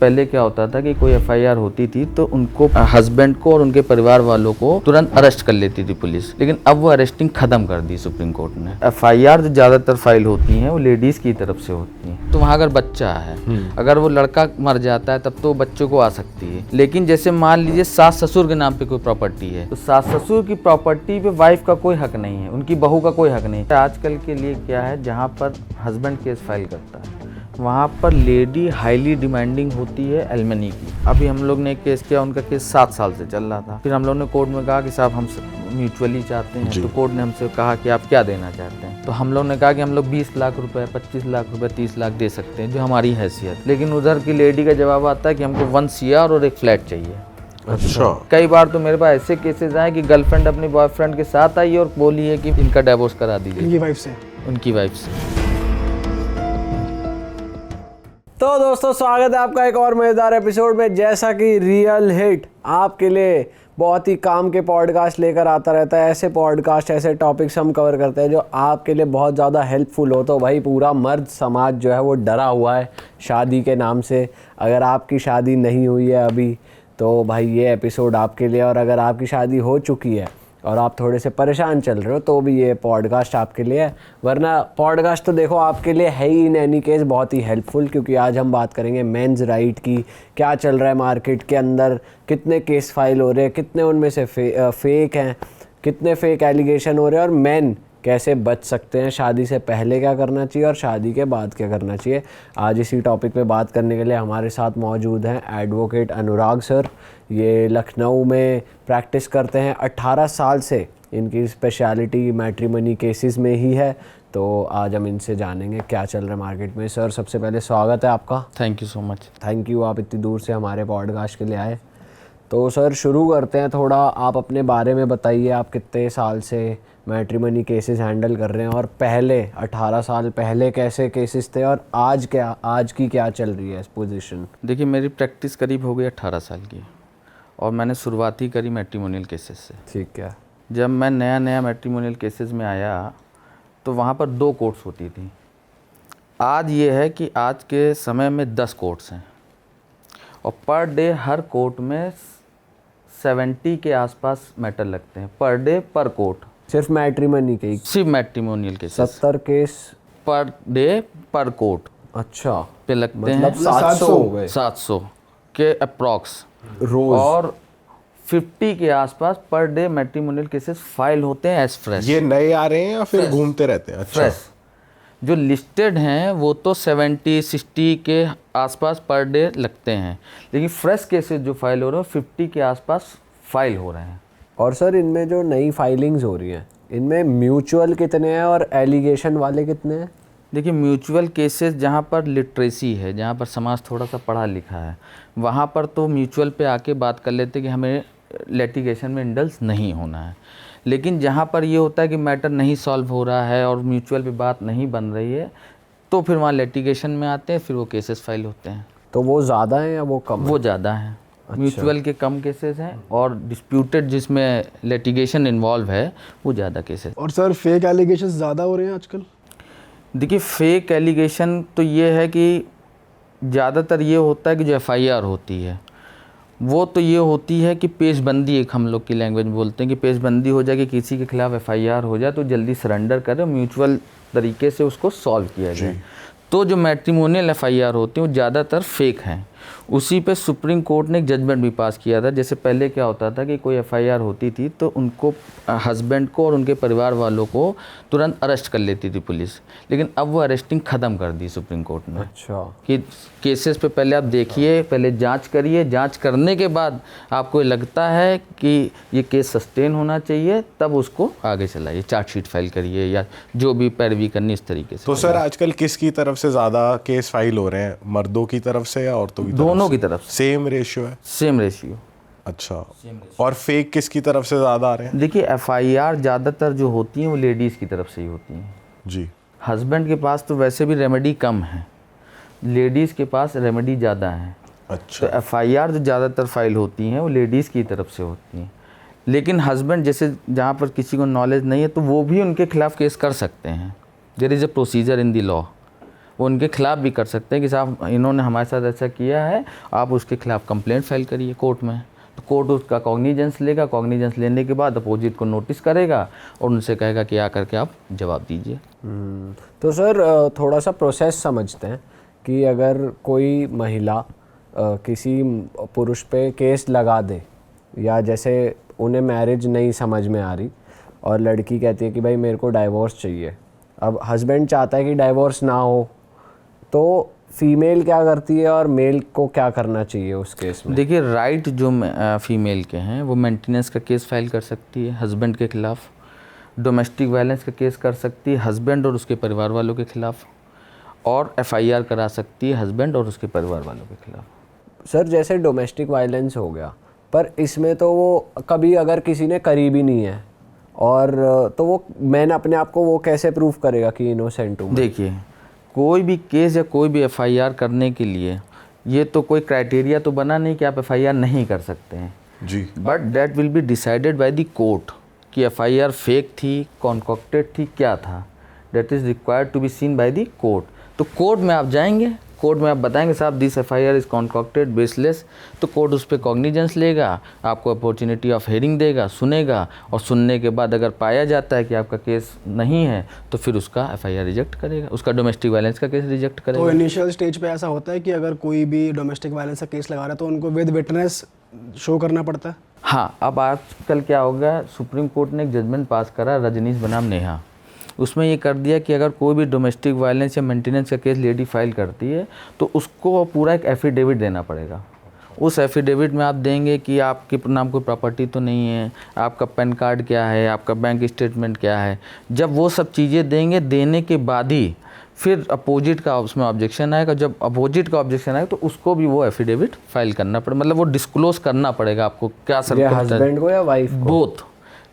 पहले क्या होता था कि कोई एफआईआर होती थी तो उनको हस्बैंड को और उनके परिवार वालों को तुरंत अरेस्ट कर लेती थी पुलिस, लेकिन अब वो अरेस्टिंग खत्म कर दी सुप्रीम कोर्ट ने। एफआईआर जो ज्यादातर फाइल होती हैं वो लेडीज की तरफ से होती हैं। तो वहाँ अगर बच्चा है, अगर वो लड़का मर जाता है तब तो बच्चों को आ सकती है, लेकिन जैसे मान लीजिए सास ससुर के नाम पे कोई प्रॉपर्टी है तो सास ससुर की प्रॉपर्टी पे वाइफ का कोई हक नहीं है, उनकी बहू का कोई हक नहीं है। आजकल के लिए क्या है, जहाँ पर हस्बैंड केस फाइल करता है वहाँ पर लेडी हाईली डिमांडिंग होती है एलिमनी की। अभी हम लोग ने केस किया, उनका केस 7 साल से चल रहा था। फिर हम लोग ने कोर्ट में कहा कि साहब हम म्यूचुअली चाहते हैं, तो कोर्ट ने हमसे कहा कि आप क्या देना चाहते हैं। तो हम लोग ने कहा कि हम लोग 20 लाख रुपए, 25 लाख रुपए, 30 लाख दे सकते हैं जो हमारी हैसियत। लेकिन उधर की लेडी का जवाब आता है कि हमको 1 CR और एक फ्लैट चाहिए। अच्छा। कई बार तो मेरे पास ऐसे केसेस आए कि गर्लफ्रेंड अपने बॉयफ्रेंड के साथ आई और बोली है कि इनका डिवोर्स करा दीजिए उनकी वाइफ से। तो दोस्तों स्वागत है आपका एक और मज़ेदार एपिसोड में। जैसा कि रियल हिट आपके लिए बहुत ही काम के पॉडकास्ट लेकर आता रहता है, ऐसे पॉडकास्ट ऐसे टॉपिक्स हम कवर करते हैं जो आपके लिए बहुत ज़्यादा हेल्पफुल हो। तो भाई पूरा मर्द समाज जो है वो डरा हुआ है शादी के नाम से। अगर आपकी शादी नहीं हुई है अभी तो भाई ये एपिसोड आपके लिए, और अगर आपकी शादी हो चुकी है और आप थोड़े से परेशान चल रहे हो तो भी ये पॉडकास्ट आपके लिए है। वरना पॉडकास्ट तो देखो आपके लिए है ही इन एनी केस बहुत ही हेल्पफुल, क्योंकि आज हम बात करेंगे मेंस राइट की। क्या चल रहा है मार्केट के अंदर, कितने केस फाइल हो रहे हैं, कितने उनमें से फेक हैं, कितने फेक एलिगेशन हो रहे हैं, और मेन कैसे बच सकते हैं, शादी से पहले क्या करना चाहिए और शादी के बाद क्या करना चाहिए। आज इसी टॉपिक पे बात करने के लिए हमारे साथ मौजूद हैं एडवोकेट अनुराग सर। ये लखनऊ में प्रैक्टिस करते हैं, 18 साल से इनकी स्पेशलिटी मैट्रिमनी केसेस में ही है। तो आज हम इनसे जानेंगे क्या चल रहा है मार्केट में। सर सबसे पहले स्वागत है आपका। Thank you so much. Thank you, आप इतनी दूर से हमारे पॉडकास्ट के लिए आए। तो सर शुरू करते हैं, थोड़ा आप अपने बारे में बताइए। आप कितने साल से मैट्रिमनी केसेस हैंडल कर रहे हैं, और पहले 18 साल पहले कैसे केसेस थे, और आज की क्या चल रही है पोजीशन? देखिए मेरी प्रैक्टिस करीब हो गई 18 साल की, और मैंने शुरुआत ही करी मैट्रिमोनियल केसेस से। ठीक है। जब मैं नया मैट्रिमोनियल केसेस में आया तो वहाँ पर 2 कोर्ट्स होती थी। आज ये है कि आज के समय में 10 कोर्ट्स हैं, और पर डे हर कोर्ट में 70 के आसपास मैटर लगते हैं पर डे पर कोर्ट। सिर्फ मैट्रिमनी के? सिर्फ matrimonial cases 70 case per day पर कोर्ट। अच्छा। पे लगते मतलब हैं 700 के अप्रॉक्स रोज, और 50 के आसपास per day matrimonial cases file होते हैं एज फ्रेश। ये नए आ रहे हैं या फिर घूमते रहते हैं? अच्छा। फ्रेश जो लिस्टेड हैं वो तो 70-60 के आसपास पर डे लगते हैं, लेकिन फ्रेश केसेस जो फाइल हो रहे हैं 50 के आसपास फाइल हो रहे हैं। और सर इनमें जो नई फाइलिंग्स हो रही हैं इनमें म्यूचुअल कितने हैं और एलिगेशन वाले कितने हैं? देखिए म्यूचुअल केसेस जहाँ पर लिटरेसी है, जहाँ पर समाज थोड़ा सा पढ़ा लिखा है, वहाँ पर तो म्यूचुअल पे आके बात कर लेते कि हमें लिटिगेशन में इंडल्स नहीं होना है। लेकिन जहाँ पर ये होता है कि मैटर नहीं सॉल्व हो रहा है और म्यूचुअल पे बात नहीं बन रही है तो फिर वहाँ लिटिगेशन में आते हैं, फिर वो केसेस फाइल होते हैं। तो वो ज़्यादा हैं या वो कम? वो ज़्यादा हैं। अच्छा। म्यूचुअल के कम केसेस हैं और डिस्प्यूटेड जिसमें लिटिगेशन इन्वॉल्व है वो ज़्यादा केसेस। और सर फेक एलिगेशन ज़्यादा हो रहे हैं आजकल? देखिए फेक एलिगेशन तो ये है कि ज़्यादातर ये होता है कि जो एफआईआर होती है वो तो ये होती है कि पेशबंदी, एक हम लोग की लैंग्वेज में बोलते हैं कि पेशबंदी हो जाए कि किसी के खिलाफ एफआईआर हो जाए तो जल्दी सरेंडर करें, म्यूचुअल तरीके से उसको सॉल्व किया जाए। तो जो मैट्रिमोनियल एफआईआर होती हैं वो ज़्यादातर फेक हैं। उसी पे सुप्रीम कोर्ट ने एक जजमेंट भी पास किया था। जैसे पहले क्या होता था कि कोई एफआईआर होती थी तो उनको हस्बैंड को और उनके परिवार वालों को तुरंत अरेस्ट कर लेती थी पुलिस, लेकिन अब वो अरेस्टिंग ख़त्म कर दी सुप्रीम कोर्ट ने। अच्छा। कि केसेस पे पहले आप देखिए, पहले जांच करिए, जांच करने के बाद आपको लगता है कि ये केस सस्टेन होना चाहिए तब उसको आगे चलाइए, चार्जशीट फाइल करिए या जो भी पैरवी करनी इस तरीके से। तो सर आजकल किसकी तरफ से ज़्यादा केस फाइल हो रहे हैं, मर्दों की तरफ से या औरतों की तरफ? दोनों की तरफ। सेम रेशियो है? Same ratio. अच्छा। और फेक किसकी तरफ से ज़्यादा आ रहे हैं? देखिए एफआईआर ज़्यादातर जो होती हैं वो लेडीज़ की तरफ से ही होती हैं जी। हस्बैंड के पास तो वैसे भी रेमेडी कम है, लेडीज़ के पास रेमेडी ज़्यादा है। अच्छा। तो एफआईआर जो ज़्यादातर फाइल होती हैं वो लेडीज़ की तरफ से होती हैं, लेकिन हस्बैंड जैसे जहाँ पर किसी को नॉलेज नहीं है तो वो भी उनके खिलाफ केस कर सकते हैं। There is a procedure in the law. वो उनके खिलाफ भी कर सकते हैं कि साहब इन्होंने हमारे साथ ऐसा किया है, आप उसके खिलाफ कंप्लेंट फाइल करिए कोर्ट में। तो कोर्ट उसका कॉग्निजेंस लेगा, कॉग्निजेंस लेने के बाद अपोजिट को नोटिस करेगा और उनसे कहेगा कि आकर के आप जवाब दीजिए। तो सर थोड़ा सा प्रोसेस समझते हैं कि अगर कोई महिला किसी पुरुष पे केस लगा दे, या जैसे उन्हें मैरिज नहीं समझ में आ रही और लड़की कहती है कि भाई मेरे को डाइवोर्स चाहिए, अब हस्बैंड चाहता है कि डाइवोर्स ना हो, तो फीमेल क्या करती है और मेल को क्या करना चाहिए उस केस में? देखिए, राइट जो फीमेल के हैं वो मेंटेनेंस का केस फाइल कर सकती है हस्बैंड के खिलाफ, डोमेस्टिक वायलेंस का केस कर सकती है हस्बैंड और उसके परिवार वालों के खिलाफ, और एफआईआर करा सकती है हस्बैंड और उसके परिवार वालों के खिलाफ। सर जैसे डोमेस्टिक वायलेंस हो गया, पर इसमें तो वो कभी अगर किसी ने करी भी नहीं है और तो वो मैन अपने आप को वो कैसे प्रूफ करेगा कि इनोसेंट हूँ? देखिए, कोई भी केस या कोई भी एफआईआर करने के लिए ये तो कोई क्राइटेरिया तो बना नहीं कि आप एफआईआर नहीं कर सकते हैं जी। But that will be decided by the court कि एफआईआर फेक थी, कॉन्कॉक्टेड थी, क्या था। That is required to be seen by the court. तो कोर्ट में आप जाएंगे, कोर्ट में आप बताएंगे साहब this FIR is concocted baseless, तो कोर्ट उस पर कॉग्निजेंस लेगा, आपको अपॉर्चुनिटी ऑफ हियरिंग देगा, सुनेगा, और सुनने के बाद अगर पाया जाता है कि आपका केस नहीं है तो फिर उसका एफआईआर रिजेक्ट करेगा, उसका डोमेस्टिक वायलेंस का केस रिजेक्ट तो करेगा। इनिशियल स्टेज पे ऐसा होता है कि अगर कोई भी डोमेस्टिक वायलेंस का केस लगा रहा है तो उनको विद विटनेस शो करना पड़ता है? हाँ, अब आजकल क्या हो गया, सुप्रीम कोर्ट ने एक जजमेंट पास करा रजनीश बनाम नेहा, उसमें ये कर दिया कि अगर कोई भी डोमेस्टिक वायलेंस या मेंटेनेंस का केस लेडी फाइल करती है तो उसको पूरा एक एफिडेविट देना पड़ेगा। उस एफिडेविट में आप देंगे कि आपके नाम कोई प्रॉपर्टी तो नहीं है, आपका पैन कार्ड क्या है, आपका बैंक स्टेटमेंट क्या है। जब वो सब चीज़ें देंगे, देने के बाद ही फिर अपोजिट का उसमें ऑब्जेक्शन आएगा। जब अपोजिट का ऑब्जेक्शन आएगा तो उसको भी वो एफिडेविट फाइल करना पड़ेगा, मतलब वो डिस्क्लोज करना पड़ेगा आपको क्या हस्बैंड को या वाइफ को? बोथ।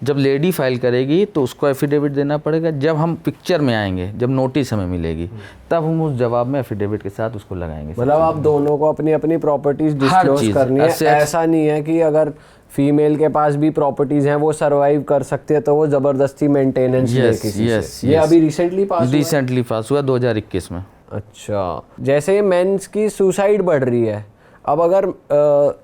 जब लेडी फाइल करेगी तो उसको एफिडेविट देना पड़ेगा। जब हम पिक्चर में आएंगे, जब नोटिस हमें मिलेगी, तब हम उस जवाब में एफिडेविट के साथ उसको लगाएंगे। मतलब आप दोनों को अपनी अपनी प्रॉपर्टीज डिस्क्लोज करनी है। ऐसा नहीं है कि अगर फीमेल के पास भी प्रॉपर्टीज हैं वो सरवाइव कर सकते हैं तो वो जबरदस्ती मेंटेनेंस ले किसी से। ये अभी रिसेंटली पास हुआ 2021 में। अच्छा, जैसे मेंस की सुसाइड बढ़ रही है, अब अगर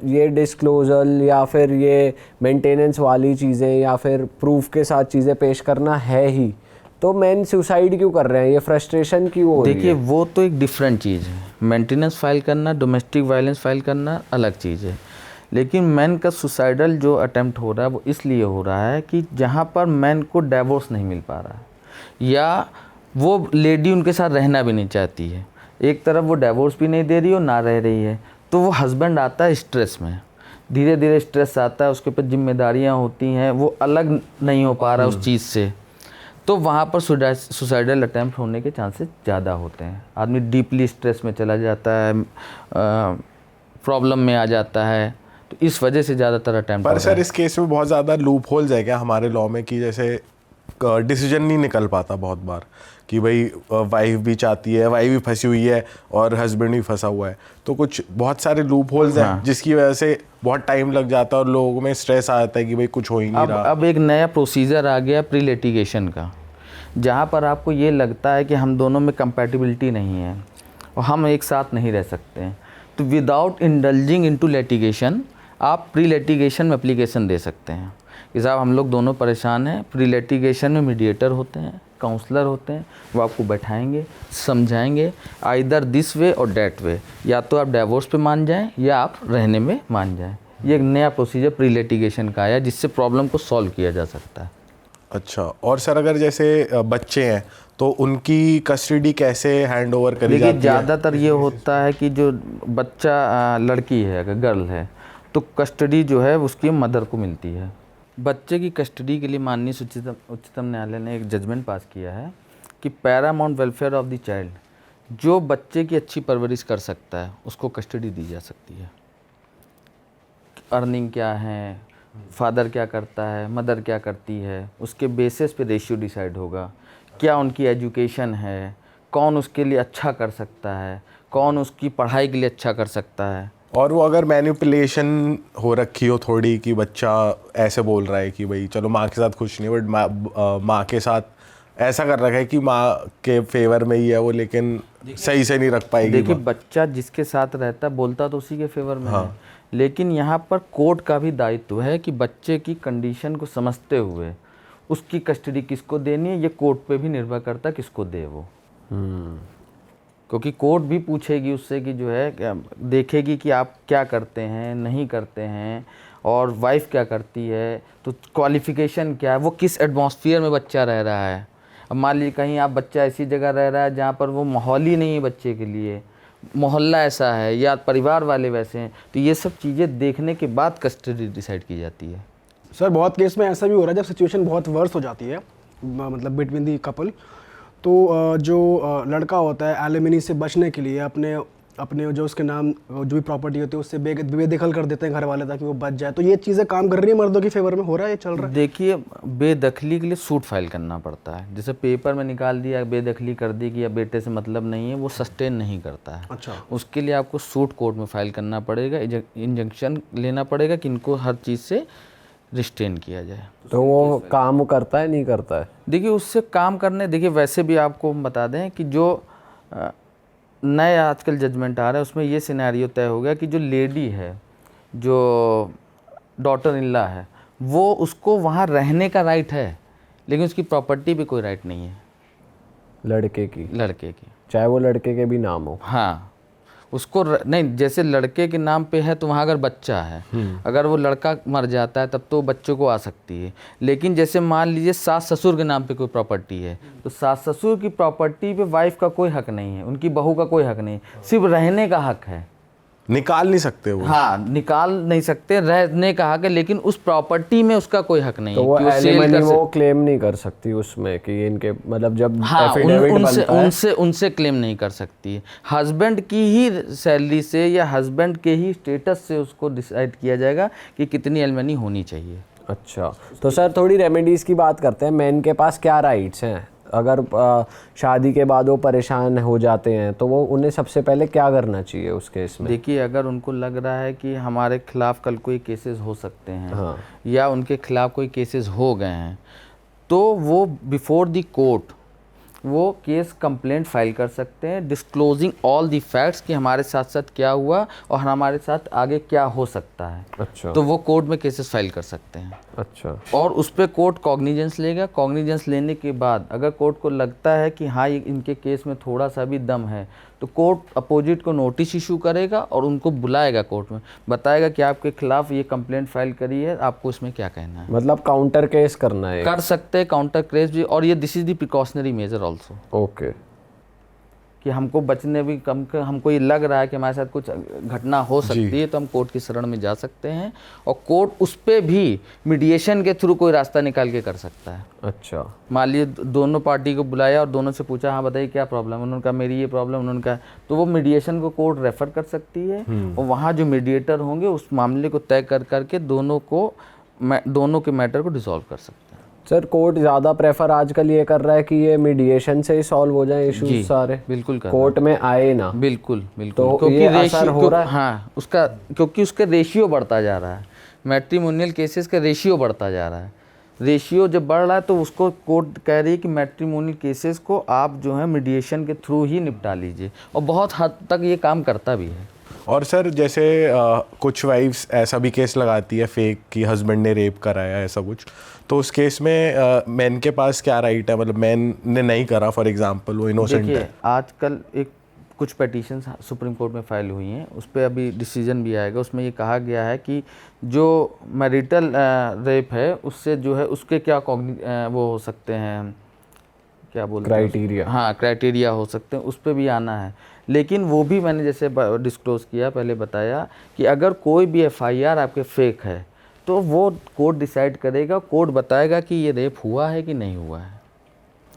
ये डिस्क्लोजल या फिर ये मेंटेनेंस वाली चीज़ें या फिर प्रूफ के साथ चीज़ें पेश करना है ही, तो मेन सुसाइड क्यों कर रहे हैं? ये फ्रस्ट्रेशन क्यों हो रही है? देखिए, वो तो एक डिफरेंट चीज़ है। मेंटेनेंस फाइल करना, डोमेस्टिक वायलेंस फाइल करना अलग चीज़ है। लेकिन मैन का सुसाइडल जो अटेम्प्ट हो रहा है वो इसलिए हो रहा है कि जहाँ पर मैन को डाइवोर्स नहीं मिल पा रहा है या वो लेडी उनके साथ रहना भी नहीं चाहती है, एक तरफ वो डाइवोर्स भी नहीं दे रही हो ना रह रही है, तो वो हस्बैंड आता है स्ट्रेस में, धीरे धीरे स्ट्रेस आता है, उसके ऊपर जिम्मेदारियाँ होती हैं, वो अलग नहीं हो पा रहा उस चीज़ से, तो वहाँ पर सुसाइडल अटैम्प्ट होने के चांसेस ज़्यादा होते हैं। आदमी डीपली स्ट्रेस में चला जाता है, प्रॉब्लम में आ जाता है, तो इस वजह से ज़्यादातर अटैम्प्ट। पर सर इस केस में बहुत ज़्यादा लूप होल्स है क्या हमारे लॉ में कि जैसे डिसीजन नहीं निकल पाता बहुत बार कि भाई वाइफ भी चाहती है, वाइफ भी फंसी हुई है और हस्बैंड भी फंसा हुआ है, तो कुछ बहुत सारे लूप होल्स हैं जिसकी वजह से बहुत टाइम लग जाता है और लोगों में स्ट्रेस आ जाता है कि भाई कुछ हो ही नहीं रहा। अब एक नया प्रोसीजर आ गया प्री लिटिगेशन का, जहाँ पर आपको ये लगता है कि हम दोनों में कंपैटिबिलिटी नहीं है और हम एक साथ नहीं रह सकते हैं, तो विदाउट इंडल्जिंग इनटू लिटिगेशन आप प्री लिटिगेशन में एप्लीकेशन दे सकते हैं कि साहब हम लोग दोनों परेशान हैं। प्री लिटिगेशन में मीडिएटर होते हैं, काउंसलर होते हैं, वो आपको बैठाएंगे, समझाएंगे आइदर दिस वे और डैट वे, या तो आप डाइवोर्स पे मान जाएं या आप रहने में मान जाएं। ये एक नया प्रोसीजर प्री लिटिगेशन का आया जिससे प्रॉब्लम को सॉल्व किया जा सकता है। अच्छा, और सर अगर जैसे बच्चे हैं तो उनकी कस्टडी कैसे हैंड ओवर करी जाती है? ज़्यादातर ये होता है कि जो बच्चा लड़की है, अगर गर्ल है तो कस्टडी जो है उसकी मदर को मिलती है। बच्चे की कस्टडी के लिए माननीय उच्चतम न्यायालय ने एक जजमेंट पास किया है कि Paramount welfare of the child, जो बच्चे की अच्छी परवरिश कर सकता है उसको कस्टडी दी जा सकती है। अर्निंग क्या है, फादर क्या करता है, मदर क्या करती है, उसके बेसिस पे रेशियो डिसाइड होगा। क्या उनकी एजुकेशन है, कौन उसके लिए अच्छा कर सकता है, कौन उसकी पढ़ाई के लिए अच्छा कर सकता है। और वो अगर मैनिपुलेशन हो रखी हो थोड़ी कि बच्चा ऐसे बोल रहा है कि भाई चलो माँ के साथ खुश नहीं, बट माँ के साथ ऐसा कर रखा है कि माँ के फेवर में ही है वो, लेकिन सही से नहीं रख पाएगी। देखिए बच्चा जिसके साथ रहता बोलता तो उसी के फेवर में है, लेकिन यहाँ पर कोर्ट का भी दायित्व है कि बच्चे की कंडीशन को समझते हुए उसकी कस्टडी किसको देनी है, ये कोर्ट पे भी निर्भर करता है किसको दे वो। क्योंकि कोर्ट भी पूछेगी उससे कि जो है देखेगी कि आप क्या करते हैं नहीं करते हैं और वाइफ क्या करती है, तो क्वालिफिकेशन क्या है, वो किस एटमॉस्फेयर में बच्चा रह रहा है। अब मान लीजिए कहीं आप बच्चा ऐसी जगह रह रहा है जहाँ पर वो माहौल ही नहीं है बच्चे के लिए, मोहल्ला ऐसा है या परिवार वाले वैसे हैं, तो ये सब चीज़ें देखने के बाद कस्टडी डिसाइड की जाती है। सर बहुत केस में ऐसा भी हो रहा है जब सिचुएशन बहुत वर्स हो जाती है मतलब बिटवीन दी कपल, तो जो लड़का होता है एलिमनी से बचने के लिए अपने जो उसके नाम जो भी प्रॉपर्टी होती है उससे बेदखल कर देते हैं घर वाले ताकि वो बच जाए। तो ये चीज़ें काम कर रही है मर्दों की फेवर में, हो रहा है, ये चल रहा है? देखिए बेदखली के लिए सूट फाइल करना पड़ता है। जैसे पेपर में निकाल दिया बेदखली कर दी कि अब बेटे से मतलब नहीं है, वो सस्टेन नहीं करता है। अच्छा। उसके लिए आपको सूट कोर्ट में फाइल करना पड़ेगा, इंजंक्शन लेना पड़ेगा कि इनको हर चीज़ से रिस्ट्रेन किया जाए। तो वो काम करता है नहीं करता है? देखिए उससे काम करने, देखिए वैसे भी आपको हम बता दें कि जो नए आजकल जजमेंट आ रहा है उसमें ये सिनेरियो तय हो गया कि जो लेडी है, जो डॉटर इन लॉ है, वो उसको वहाँ रहने का राइट है, लेकिन उसकी प्रॉपर्टी पे कोई राइट नहीं है लड़के की, चाहे वो लड़के के भी नाम हो। हाँ उसको नहीं, जैसे लड़के के नाम पे है तो वहाँ अगर बच्चा है, अगर वो लड़का मर जाता है तब तो बच्चों को आ सकती है। लेकिन जैसे मान लीजिए सास ससुर के नाम पे कोई प्रॉपर्टी है, तो सास ससुर की प्रॉपर्टी पे वाइफ का कोई हक नहीं है, उनकी बहू का कोई हक नहीं, सिर्फ रहने का हक है। निकाल नहीं सकते वो। हाँ निकाल नहीं सकते, रहने का हक है, लेकिन उस प्रॉपर्टी में उसका कोई हक नहीं तो है वो कि वो सेल एलिमनी कर वो क्लेम नहीं कर सकती उसमें कि इनके मतलब जब हाँ एफिडेविट बनता है उनसे क्लेम नहीं कर सकती है। हस्बैंड की ही सैलरी से या हस्बैंड के ही स्टेटस से उसको डिसाइड किया जाएगा कि कितनी एलिमनी होनी चाहिए। अच्छा, तो सर थोड़ी रेमेडीज़ की बात करते हैं। मेन के पास क्या राइट्स हैं अगर शादी के बाद वो परेशान हो जाते हैं, तो वो उन्हें सबसे पहले क्या करना चाहिए उस केस में? देखिए अगर उनको लग रहा है कि हमारे खिलाफ कल कोई केसेस हो सकते हैं, हाँ। या उनके खिलाफ कोई केसेस हो गए हैं, तो वो बिफोर द कोर्ट वो केस कंप्लेंट फाइल कर सकते हैं, डिस्क्लोजिंग ऑल दी फैक्ट्स कि हमारे साथ साथ क्या हुआ और हमारे साथ आगे क्या हो सकता है। अच्छा। तो वो कोर्ट में केसेस फाइल कर सकते हैं। अच्छा। और उस पर कोर्ट कॉग्निजेंस लेगा। कॉग्निजेंस लेने के बाद अगर कोर्ट को लगता है कि हाँ ये इनके केस में थोड़ा सा भी दम है, तो कोर्ट अपोजिट को नोटिस इशू करेगा और उनको बुलाएगा कोर्ट में, बताएगा कि आपके खिलाफ ये कंप्लेंट फाइल करी है, आपको इसमें क्या कहना है। मतलब काउंटर केस करना है? कर सकते हैं काउंटर केस भी, और ये this is the precautionary major also. Okay. कि हमको बचने भी हमको ये लग रहा है कि हमारे साथ कुछ घटना हो सकती है, तो हम कोर्ट की शरण में जा सकते हैं, और कोर्ट उस पर भी मीडिएशन के थ्रू कोई रास्ता निकाल के कर सकता है। अच्छा। मान लीजिए दोनों पार्टी को बुलाया और दोनों से पूछा हाँ बताइए क्या प्रॉब्लम, उन्होंने कहा मेरी ये प्रॉब्लम, उन्होंने कहा, तो वो मीडिएशन को कोर्ट रेफर कर सकती है, और वहाँ जो मीडिएटर होंगे उस मामले को तय कर करके दोनों के मैटर को डिसॉल्व कर सकते हैं। सर कोर्ट ज़्यादा प्रेफर आजकल ये कर रहा है कि ये मीडिएशन से ही सॉल्व हो जाए इश्यूज सारे, बिल्कुल कर कोर्ट में आए ना। बिल्कुल तो ये असर हो रहा है? हाँ उसका, क्योंकि उसका रेशियो बढ़ता जा रहा है, मैट्रिमोनियल केसेस का रेशियो बढ़ता जा रहा है। रेशियो जब बढ़ रहा है तो उसको कोर्ट कह रही है कि मैट्रिमोनियल केसेस को आप जो है मीडिएशन के थ्रू ही निपटा लीजिए, और बहुत हद तक ये काम करता भी है। और सर जैसे कुछ वाइफ्स ऐसा भी केस लगाती है फेक कि हस्बैंड ने रेप कराया ऐसा कुछ, तो उस केस में मैन के पास क्या राइट है? मतलब मैन ने नहीं करा फॉर एग्जांपल, वो इनोसेंट है। आजकल कुछ पिटीशंस सुप्रीम कोर्ट में फाइल हुई हैं, उस पर अभी डिसीजन भी आएगा। उसमें ये कहा गया है कि जो मैरिटल रेप है उससे जो है उसके क्या वो हो सकते हैं, क्या बोलते हैं, क्राइटेरिया। हाँ क्राइटेरिया हो सकते हैं, उस पर भी आना है। लेकिन वो भी मैंने जैसे डिस्क्लोज़ किया, पहले बताया कि अगर कोई भी एफआईआर आपके फेक है तो वो कोर्ट डिसाइड करेगा, कोर्ट बताएगा कि ये रेप हुआ है कि नहीं हुआ है।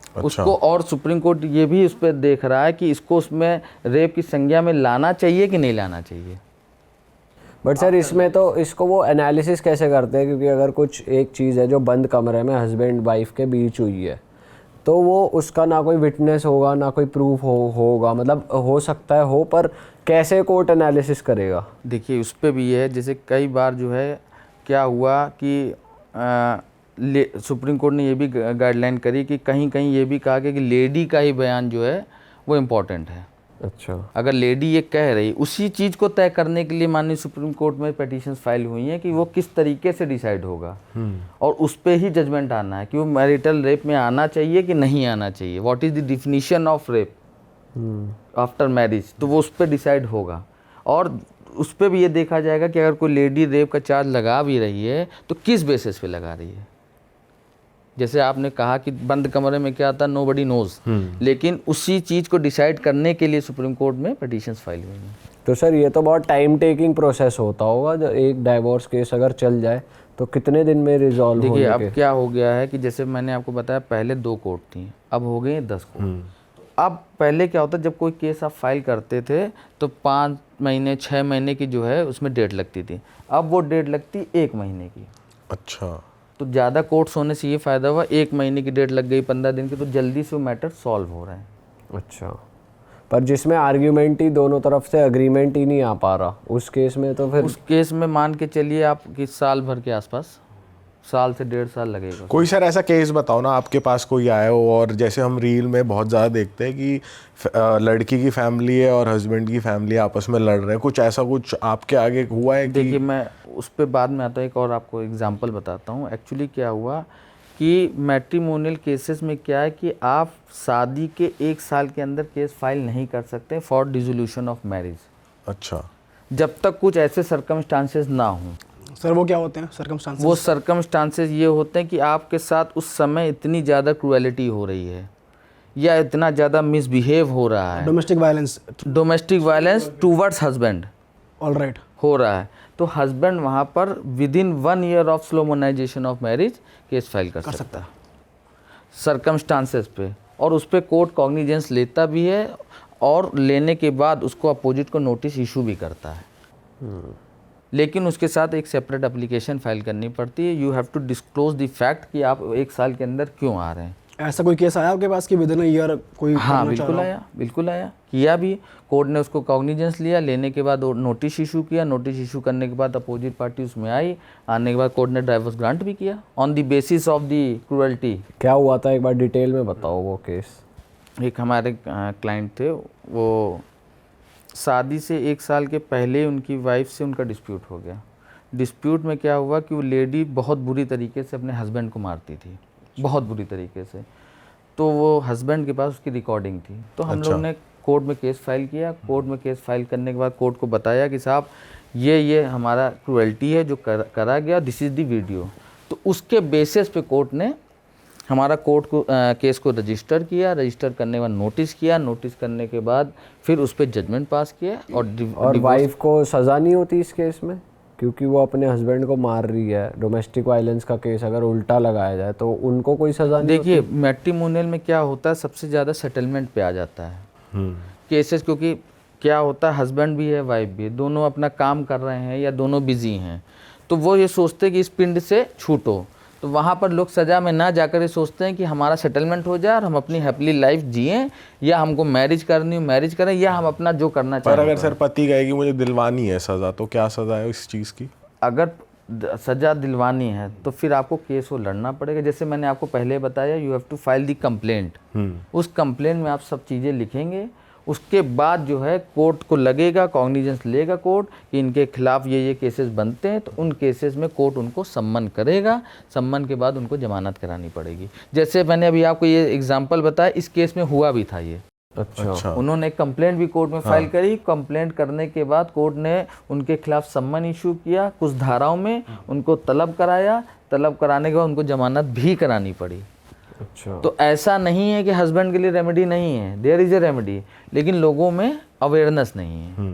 अच्छा। उसको, और सुप्रीम कोर्ट ये भी उस पर देख रहा है कि इसको उसमें रेप की संज्ञा में लाना चाहिए कि नहीं लाना चाहिए। बट सर इसमें तो इसको वो एनालिसिस कैसे करते हैं, क्योंकि अगर कुछ एक चीज़ है जो बंद कमरे में हस्बैंड वाइफ के बीच हुई है, तो वो उसका ना कोई विटनेस होगा ना कोई प्रूफ होगा, मतलब हो सकता है हो, पर कैसे कोर्ट एनालिसिस करेगा? देखिए उस पर भी है, जैसे कई बार जो है क्या हुआ कि सुप्रीम कोर्ट ने ये भी गाइडलाइन करी कि कहीं कहीं ये भी कहा कि लेडी का ही बयान जो है वो इम्पोर्टेंट है। अच्छा। अगर लेडी ये कह रही, उसी चीज़ को तय करने के लिए माननीय सुप्रीम कोर्ट में पिटीशंस फाइल हुई हैं कि वो किस तरीके से डिसाइड होगा और उस पे ही जजमेंट आना है कि वो मैरिटल रेप में आना चाहिए कि नहीं आना चाहिए, what is the definition of rape after marriage, तो वो उस पर डिसाइड होगा। और उस पर भी ये देखा जाएगा कि अगर कोई लेडी रेप का चार्ज लगा भी रही है तो किस बेसिस पे लगा रही है। जैसे आपने कहा कि बंद कमरे में क्या आता, नोबडी नोज, लेकिन उसी चीज़ को डिसाइड करने के लिए सुप्रीम कोर्ट में पिटीशंस फाइल हुई हैं। तो सर ये तो बहुत टाइम टेकिंग प्रोसेस होता होगा, जो एक डाइवोर्स केस अगर चल जाए तो कितने दिन में रिजॉल्व देखिए होने अब क्या हो गया है कि जैसे मैंने आपको बताया पहले 2 कोर्ट थी, अब हो गए 10 कोर्ट। अब पहले क्या होता, जब कोई केस आप फाइल करते थे तो 5 महीने 6 महीने की जो है उसमें डेट लगती थी, अब वो डेट लगती 1 महीने की। अच्छा। तो ज़्यादा कोर्ट्स होने से ये फ़ायदा हुआ, 1 महीने की डेट लग गई, 15 दिन की, तो जल्दी से वो मैटर सॉल्व हो रहे हैं। अच्छा, पर जिसमें आर्ग्यूमेंट ही दोनों तरफ से अग्रीमेंट ही नहीं आ पा रहा, उस केस में तो फिर उस केस में मान के चलिए आप कि साल भर के आसपास, साल से 1.5 साल लगेगा। कोई सर ऐसा केस बताओ ना आपके पास कोई आया हो, और जैसे हम रील में बहुत ज़्यादा देखते हैं कि लड़की की फैमिली है और हस्बैंड की फैमिली आपस में लड़ रहे हैं, कुछ ऐसा कुछ आपके आगे हुआ है? देखिए मैं उस पर बाद में आता हूँ, एक और आपको एग्जांपल बताता हूँ। एक्चुअली क्या हुआ कि मैट्रिमोनियल केसेस में क्या है कि आप शादी के 1 साल के अंदर केस फाइल नहीं कर सकते फॉर डिसोल्यूशन ऑफ मैरिज, अच्छा। जब तक कुछ ऐसे सर्कमस्टांसेस ना हों। सर वो क्या होते हैं सर्कमस्टांसेस? वो सर्कमस्टांसेस ये होते हैं कि आपके साथ उस समय इतनी ज़्यादा क्रूएलिटी हो रही है या इतना ज़्यादा मिसबिहेव हो रहा है, domestic violence towards husband all right हो रहा है, तो हस्बैंड वहाँ पर within 1 year of solemnisation of marriage case file कर सकता है सर्कमस्टांसेस पे, और उस पर कोर्ट कॉग्निजेंस लेता भी है और लेने के बाद उसको अपोजिट को नोटिस इशू भी करता है। लेकिन उसके साथ एक सेपरेट एप्लीकेशन फाइल करनी पड़ती है। You have to disclose the fact कि आप 1 साल के अंदर क्यों आ रहे हैं। ऐसा कोई केस आया आपके पास कि विदिन ईयर कोई हाँ करना चाह बिल्कुल रहा हो? आया, बिल्कुल आया, किया भी। कोर्ट ने उसको कॉग्निजेंस लिया, लेने के बाद नोटिस इशू किया, नोटिस इशू करने के बाद अपोजिट पार्टी उसमें आई, आने के बाद कोर्ट ने डाइवोर्स ग्रांट भी किया on the basis of the cruelty. क्या हुआ था एक बार डिटेल में बताओ वो केस। एक हमारे क्लाइंट थे, वो शादी से 1 साल के पहले उनकी वाइफ से उनका डिस्प्यूट हो गया। डिस्प्यूट में क्या हुआ कि वो लेडी बहुत बुरी तरीके से अपने हस्बैंड को मारती थी, बहुत बुरी तरीके से। तो वो हस्बैंड के पास उसकी रिकॉर्डिंग थी, तो हम लोग ने कोर्ट में केस फाइल किया। कोर्ट में केस फाइल करने के बाद कोर्ट को बताया कि साहब ये हमारा क्रूएल्टी है जो करा गया, दिस इज़ द वीडियो। तो उसके बेसिस पे कोर्ट ने हमारा केस को रजिस्टर किया, रजिस्टर करने के बाद नोटिस किया, नोटिस करने के बाद फिर उस पर जजमेंट पास किया। और वाइफ को सज़ा नहीं होती इस केस में, क्योंकि वो अपने हस्बैंड को मार रही है। डोमेस्टिक वायलेंस का केस अगर उल्टा लगाया जाए तो उनको कोई सज़ा नहीं देखिए मैट्रिमोनियल में क्या होता है, सबसे ज़्यादा सेटलमेंट पे आ जाता है केसेस, क्योंकि क्या होता है हस्बैंड भी है वाइफ भी है, दोनों अपना काम कर रहे हैं या दोनों बिजी हैं, तो वो ये सोचते हैं कि इस पिंड से छूटो। तो वहाँ पर लोग सज़ा में ना जाकर ये सोचते हैं कि हमारा सेटलमेंट हो जाए और हम अपनी हैप्पी लाइफ जिएं, या हमको मैरिज करनी हो मैरिज करें, या हम अपना जो करना चाहें। पर अगर सर पति कहेगी मुझे दिलवानी है सज़ा, तो क्या सज़ा है इस चीज़ की? अगर सज़ा दिलवानी है तो फिर आपको केस को लड़ना पड़ेगा। जैसे मैंने आपको पहले बताया, you have to file the complaint. उस कंप्लेंट में आप सब चीज़ें लिखेंगे, उसके बाद जो है कोर्ट को लगेगा, कॉग्निजेंस लेगा कोर्ट कि इनके खिलाफ ये केसेस बनते हैं, तो उन केसेस में कोर्ट उनको सम्मन करेगा। सम्मन के बाद उनको जमानत करानी पड़ेगी। जैसे मैंने अभी आपको ये एग्जांपल बताया, इस केस में हुआ भी था ये। अच्छा। उन्होंने कंप्लेंट भी कोर्ट में फाइल करी, कंप्लेंट करने के बाद कोर्ट ने उनके खिलाफ सम्मन इशू किया, कुछ धाराओं में उनको तलब कराया, तलब कराने के बाद उनको जमानत भी करानी पड़ी। अच्छा। तो ऐसा नहीं है कि हस्बैंड के लिए रेमेडी नहीं है, देयर इज ए रेमेडी, लेकिन लोगों में अवेयरनेस नहीं है।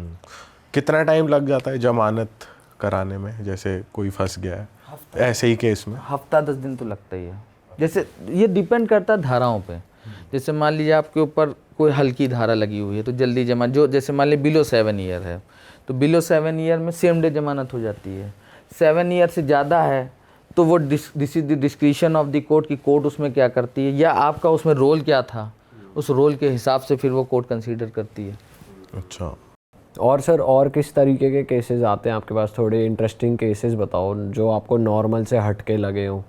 कितना टाइम लग जाता है जमानत कराने में, जैसे कोई फंस गया है ऐसे ही केस में? हफ्ता 10 दिन तो लगता ही है। जैसे ये डिपेंड करता है धाराओं पे। जैसे मान लीजिए आपके ऊपर कोई हल्की धारा लगी हुई है तो जल्दी जमानत, जो जैसे मान लीजिए बिलो 7 ईयर है तो बिलो 7 ईयर में सेम डे जमानत हो जाती है। 7 ईयर से ज़्यादा है तो वो this is the discretion of the court की कोर्ट उसमें क्या करती है, या आपका उसमें रोल क्या था, उस रोल के हिसाब से फिर वो कोर्ट कंसीडर करती है। अच्छा। और सर और किस तरीके के केसेस आते हैं आपके पास? थोड़े इंटरेस्टिंग केसेस बताओ जो आपको नॉर्मल से हट के लगे हों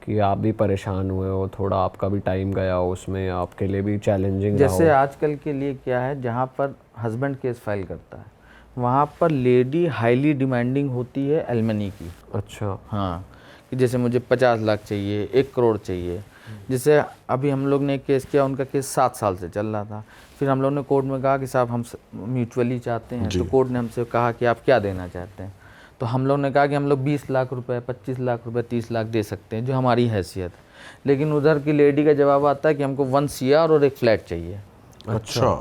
कि आप भी परेशान हुए हो, थोड़ा आपका भी टाइम गया हो उसमें, आपके लिए भी चैलेंजिंग रहा जैसे हो? आजकल के लिए क्या है, जहाँ पर हस्बैंड केस फाइल करता है वहाँ पर लेडी हाईली डिमांडिंग होती है एलिमनी की। अच्छा। हाँ, कि जैसे मुझे 50 लाख चाहिए, 1 करोड़ चाहिए। जैसे अभी हम लोग ने केस किया, उनका केस 7 साल से चल रहा था। फिर हम लोग ने कोर्ट में कहा कि साहब हम म्यूचुअली चाहते हैं, तो कोर्ट ने हमसे कहा कि आप क्या देना चाहते हैं। तो हम लोग ने कहा कि हम लोग 20 लाख रुपए, 25 लाख रुपए, 30 लाख दे सकते हैं, जो हमारी हैसियत है। लेकिन उधर की लेडी का जवाब आता है कि हमको 1 CR और एक फ्लैट चाहिए। अच्छा।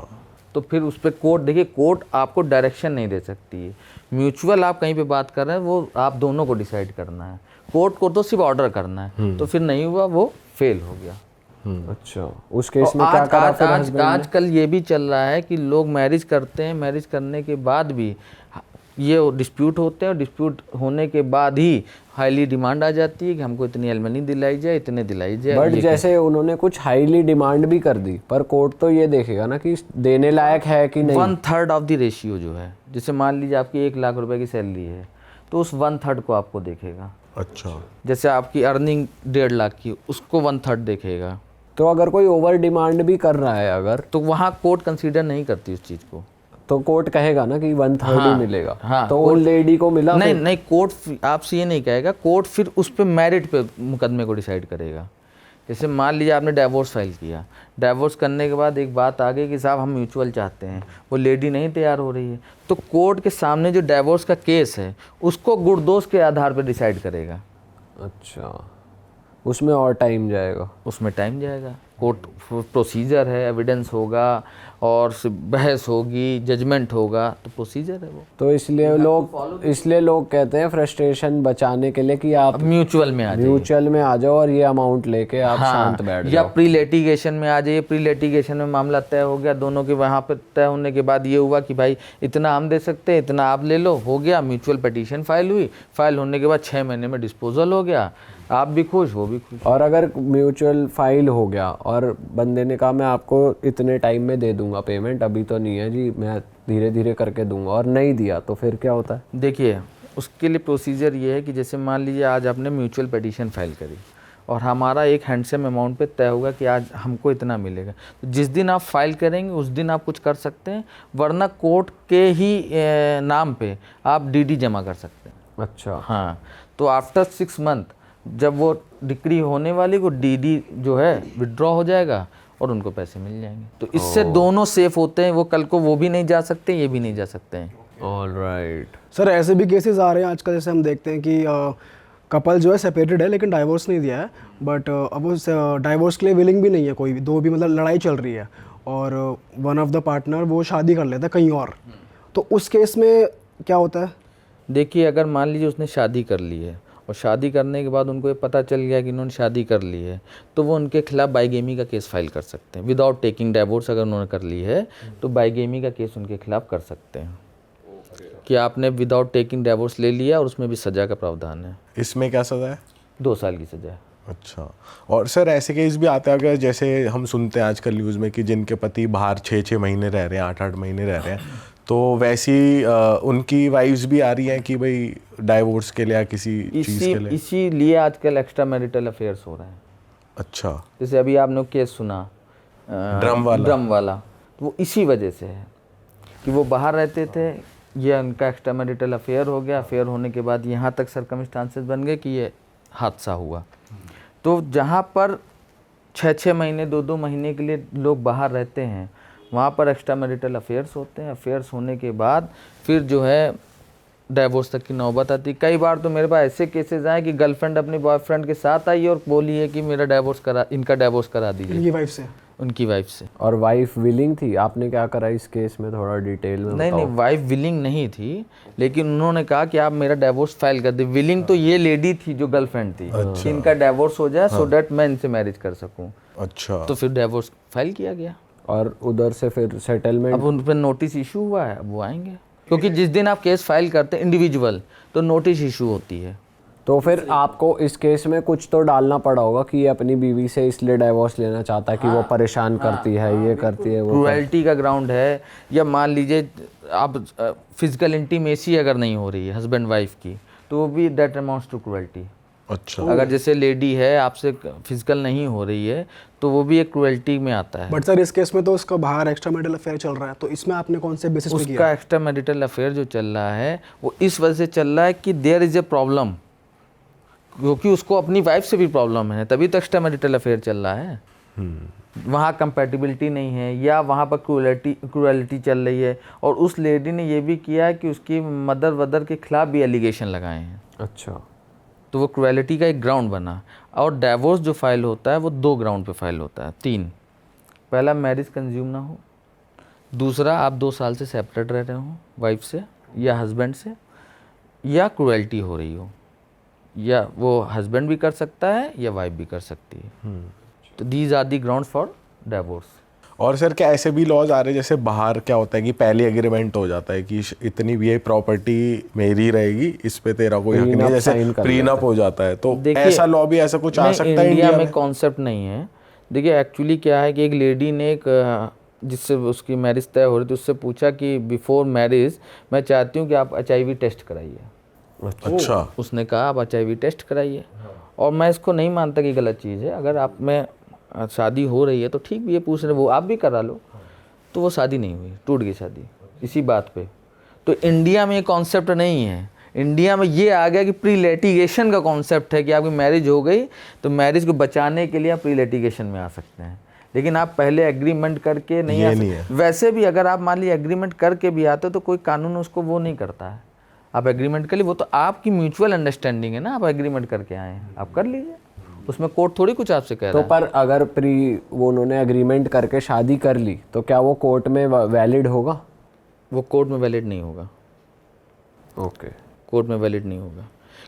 तो फिर उस पर कोर्ट, देखिए कोर्ट आपको डायरेक्शन नहीं दे सकती है। म्यूचुअल आप कहीं पे बात कर रहे हैं, वो आप दोनों को डिसाइड करना है, कोर्ट को तो सिर्फ ऑर्डर करना है। तो फिर नहीं हुआ, वो फेल हो गया। अच्छा, उस केस में क्या करा फिर husband ने? आजकल ये भी चल रहा है कि लोग मैरिज करते हैं, मैरिज करने के बाद भी ये डिस्प्यूट होते हैं, और डिस्प्यूट होने के बाद ही हाईली डिमांड आ जाती है कि हमको इतनी एलिमनी दिलाई जाए, इतने दिलाई जाए। बट जैसे उन्होंने कुछ हाईली डिमांड भी कर दी, पर कोर्ट तो ये देखेगा ना कि देने लायक है कि नहीं। 1/3 ऑफ द रेशियो जो है, जैसे मान लीजिए आपकी 1 लाख रुपए की सैलरी है, तो उस 1/3 को आपको देखेगा। अच्छा। जैसे आपकी अर्निंग 1.5 लाख की, उसको 1/3 देखेगा। तो अगर कोई ओवर डिमांड भी कर रहा है अगर, तो वहाँ कोर्ट कंसीडर नहीं करती उस चीज़ को। तो कोर्ट कहेगा ना कि 1/3 ही मिलेगा। हाँ, तो उन लेडी को मिला नहीं फिर? नहीं, कोर्ट आपसे ये नहीं कहेगा, कोर्ट फिर उस पे मेरिट पे मुकदमे को डिसाइड करेगा। जैसे मान लीजिए आपने डाइवोर्स फाइल किया, डाइवोर्स करने के बाद एक बात आ गई कि साहब हम म्यूचुअल चाहते हैं, वो लेडी नहीं तैयार हो रही है, तो कोर्ट के सामने जो डाइवोर्स का केस है उसको गुण-दोष के आधार पर डिसाइड करेगा। अच्छा, उसमें और टाइम जाएगा? उसमें टाइम जाएगा। कोर्ट प्रोसीजर है, एविडेंस होगा और बहस होगी, जजमेंट होगा, तो प्रोसीजर है वो। तो इसलिए लोग कहते हैं फ्रस्ट्रेशन बचाने के लिए कि आप म्यूचुअल में आ जाइए, म्यूचुअल में आ जाओ और ये अमाउंट लेके आप शांत बैठ या जाओ। प्री लिटिगेशन में आ जाइए। प्री लिटिगेशन में मामला तय हो गया दोनों के, वहाँ पर तय होने के बाद ये हुआ कि भाई इतना हम दे सकते हैं, इतना आप ले लो, हो गया। म्यूचुअल पिटीशन फाइल हुई, फाइल होने के बाद 6 महीने में डिस्पोजल हो गया, आप भी खुश, वो भी खुश। और अगर म्यूचुअल फाइल हो गया और बंदे ने कहा मैं आपको इतने टाइम में दे दूंगा पेमेंट, अभी तो नहीं है जी, मैं धीरे धीरे करके दूंगा, और नहीं दिया, तो फिर क्या होता है? देखिए उसके लिए प्रोसीजर ये है कि जैसे मान लीजिए आज आपने म्यूचुअल पिटीशन फाइल करी और हमारा एक हैंडसम अमाउंट पे तय होगा कि आज हमको इतना मिलेगा, तो जिस दिन आप फाइल करेंगे उस दिन आप कुछ कर सकते हैं, वरना कोर्ट के ही नाम पे आप DD जमा कर सकते हैं। अच्छा। हाँ, तो आफ्टर 6 मंथ जब वो डिक्री होने वाली, को DD जो है विड्रॉ हो जाएगा और उनको पैसे मिल जाएंगे। तो इससे दोनों सेफ होते हैं, वो कल को वो भी नहीं जा सकते, ये भी नहीं जा सकते हैं। ऑलराइट। सर ऐसे भी केसेस आ रहे हैं आजकल, जैसे हम देखते हैं कि कपल जो है सेपरेटेड है लेकिन डाइवोर्स नहीं दिया है, बट अब वो डाइवोर्स के लिए विलिंग भी नहीं है कोई भी, दो भी मतलब लड़ाई चल रही है और वन ऑफ द पार्टनर वो शादी कर लेता है कहीं और, तो उस केस में क्या होता है? देखिए अगर मान लीजिए उसने शादी कर ली है और शादी करने के बाद उनको ये पता चल गया कि इन्होंने शादी कर ली है, तो वो उनके खिलाफ बाइगेमी का केस फाइल कर सकते हैं। विदाउट टेकिंग डाइवोर्स अगर उन्होंने कर ली है तो बाइगेमी का केस उनके खिलाफ कर सकते हैं कि आपने विदाउट टेकिंग डाइवोर्स ले लिया, और उसमें भी सज़ा का प्रावधान है। इसमें क्या सज़ा है? 2 साल की सज़ा है। अच्छा। और सर ऐसे केस भी आते हैं अगर जैसे हम सुनते हैं आजकल न्यूज़ में कि जिनके पति बाहर 6-6 महीने रह रहे हैं, 8-8 महीने रह रहे हैं, तो वैसी उनकी वाइफ्स भी आ रही हैं कि भाई डाइवोर्स के लिए या किसी चीज़ के लिए? इसीलिए आजकल एक्स्ट्रा मैरिटल अफेयर्स हो रहे हैं। अच्छा। जैसे अभी आपने केस सुना ड्रम वाला, तो वो इसी वजह से है कि वो बाहर रहते थे, ये उनका एक्स्ट्रा मैरिटल अफेयर हो गया, अफेयर होने के बाद यहाँ तक सर्कमस्टांसेस बन गए कि ये हादसा हुआ। तो जहाँ पर 6-6 महीने 2-2 महीने के लिए लोग बाहर रहते हैं, वहाँ पर एक्स्ट्रा मैरिटल अफेयर्स होते हैं। अफेयर्स होने के बाद फिर जो है डाइवोर्स तक की नौबत आती है। कई बार तो मेरे पास ऐसे केसेस आए कि गर्लफ्रेंड अपनी बॉयफ्रेंड के साथ आई और बोली है कि मेरा इनका डाइवोर्स करा दीजिए, उनकी वाइफ से। और वाइफ विलिंग थी? आपने क्या करा इस केस में, थोड़ा डिटेल में बताओ। नहीं, वाइफ विलिंग नहीं थी, लेकिन उन्होंने कहा कि आप मेरा डाइवोर्स फाइल कर दे। विलिंग तो ये लेडी थी जो गर्लफ्रेंड थी कि इनका डाइवोर्स हो जाए, सो दैट मैं इनसे मैरिज कर सकूं। अच्छा। तो फिर डाइवोर्स फाइल किया गया और उधर से फिर सेटलमेंट? अब उन पर नोटिस इशू हुआ है, अब वो आएंगे, क्योंकि जिस दिन आप केस फाइल करते हैं इंडिविजुअल, तो नोटिस इशू होती है। तो फिर आपको इस केस में कुछ तो डालना पड़ा होगा कि ये अपनी बीवी से इसलिए डाइवोर्स लेना चाहता है कि वो परेशान करती है, ये करती है, वो क्रूएल्टी का ग्राउंड है, या मान लीजिए आप फिजिकल इंटीमेसी अगर नहीं हो रही है हस्बैंड वाइफ की, तो वो भी दैट अमाउंट्स टू क्रूएल्टी। अच्छा। अगर जैसे लेडी है आपसे फिजिकल नहीं हो रही है तो वो भी एक क्रुएल्टी में आता है। बट सर इस केस में तो उसका बाहर एक्स्ट्रा मैरिटल अफेयर चल रहा है, तो इसमें आपने कौन से बेसिस पे किया? उसका एक्स्ट्रा मैरिटल अफेयर जो चल रहा है वो इस वजह से चल रहा है कि देयर इज ए प्रॉब्लम, क्योंकि उसको अपनी वाइफ से भी प्रॉब्लम है, तभी तो एक्स्ट्रा मैरिटल अफेयर चल रहा है। वहाँ कंपैटिबिलिटी नहीं है या वहाँ पर क्रूएलिटी चल रही है। और उस लेडी ने ये भी किया कि उसकी मदर वदर के खिलाफ भी एलिगेशन लगाए हैं। अच्छा, तो वो क्रूएलिटी का एक ग्राउंड बना। और डाइवोर्स जो फाइल होता है वो 2 ग्राउंड पे फाइल होता है, 3। पहला, मैरिज कंज्यूम ना हो। दूसरा, आप 2 साल से सेपरेट रह रहे हो वाइफ से या हस्बैंड से, या क्रूएलिटी हो रही हो, या वो हस्बैंड भी कर सकता है या वाइफ भी कर सकती है। तो these are the ground for divorce. और सर क्या ऐसे भी लॉज आ रहे हैं, जैसे बाहर क्या होता है कि पहले एग्रीमेंट हो जाता है कि इतनी भी ये प्रॉपर्टी मेरी रहेगी, इस पे तेरा कोई हक नहीं है, जैसे प्रीनअप हो जाता है, तो ऐसा लॉ भी ऐसा कुछ आ सकता है इंडिया में? कॉन्सेप्ट नहीं है। देखिए एक्चुअली क्या है कि एक लेडी ने एक जिससे उसकी मैरिज तय हो रही थी उससे पूछा कि बिफोर मैरिज मैं चाहती हूँ कि आप HIV टेस्ट कराइए। अच्छा। उसने कहा आप HIV टेस्ट कराइए। और मैं इसको नहीं मानता कि गलत चीज़ है। अगर आप में शादी हो रही है तो ठीक भी है, पूछ रहे वो आप भी करा लो। तो वो शादी नहीं हुई, टूट गई शादी इसी बात पे। तो इंडिया में ये कॉन्सेप्ट नहीं है। इंडिया में ये आ गया कि प्री लिटिगेशन का कॉन्सेप्ट है कि आपकी मैरिज हो गई तो मैरिज को बचाने के लिए आप प्री लिटिगेशन में आ सकते हैं, लेकिन आप पहले एग्रीमेंट करके नहीं आ सकते। वैसे भी अगर आप मान लीजिए एग्रीमेंट करके भी आते हो तो कोई कानून उसको वो नहीं करता है। आप एग्रीमेंट कर लीजिए, वो तो आपकी म्यूचुअल अंडरस्टैंडिंग है ना, आप एग्रीमेंट करके आए हैं, आप कर लीजिए, उसमें कोर्ट थोड़ी कुछ आपसे कह रहा है। तो पर अगर वो उन्होंने एग्रीमेंट करके शादी कर ली तो क्या वो कोर्ट में वैलिड होगा? वो कोर्ट में वैलिड नहीं होगा। ओके, कोर्ट में वैलिड नहीं होगा,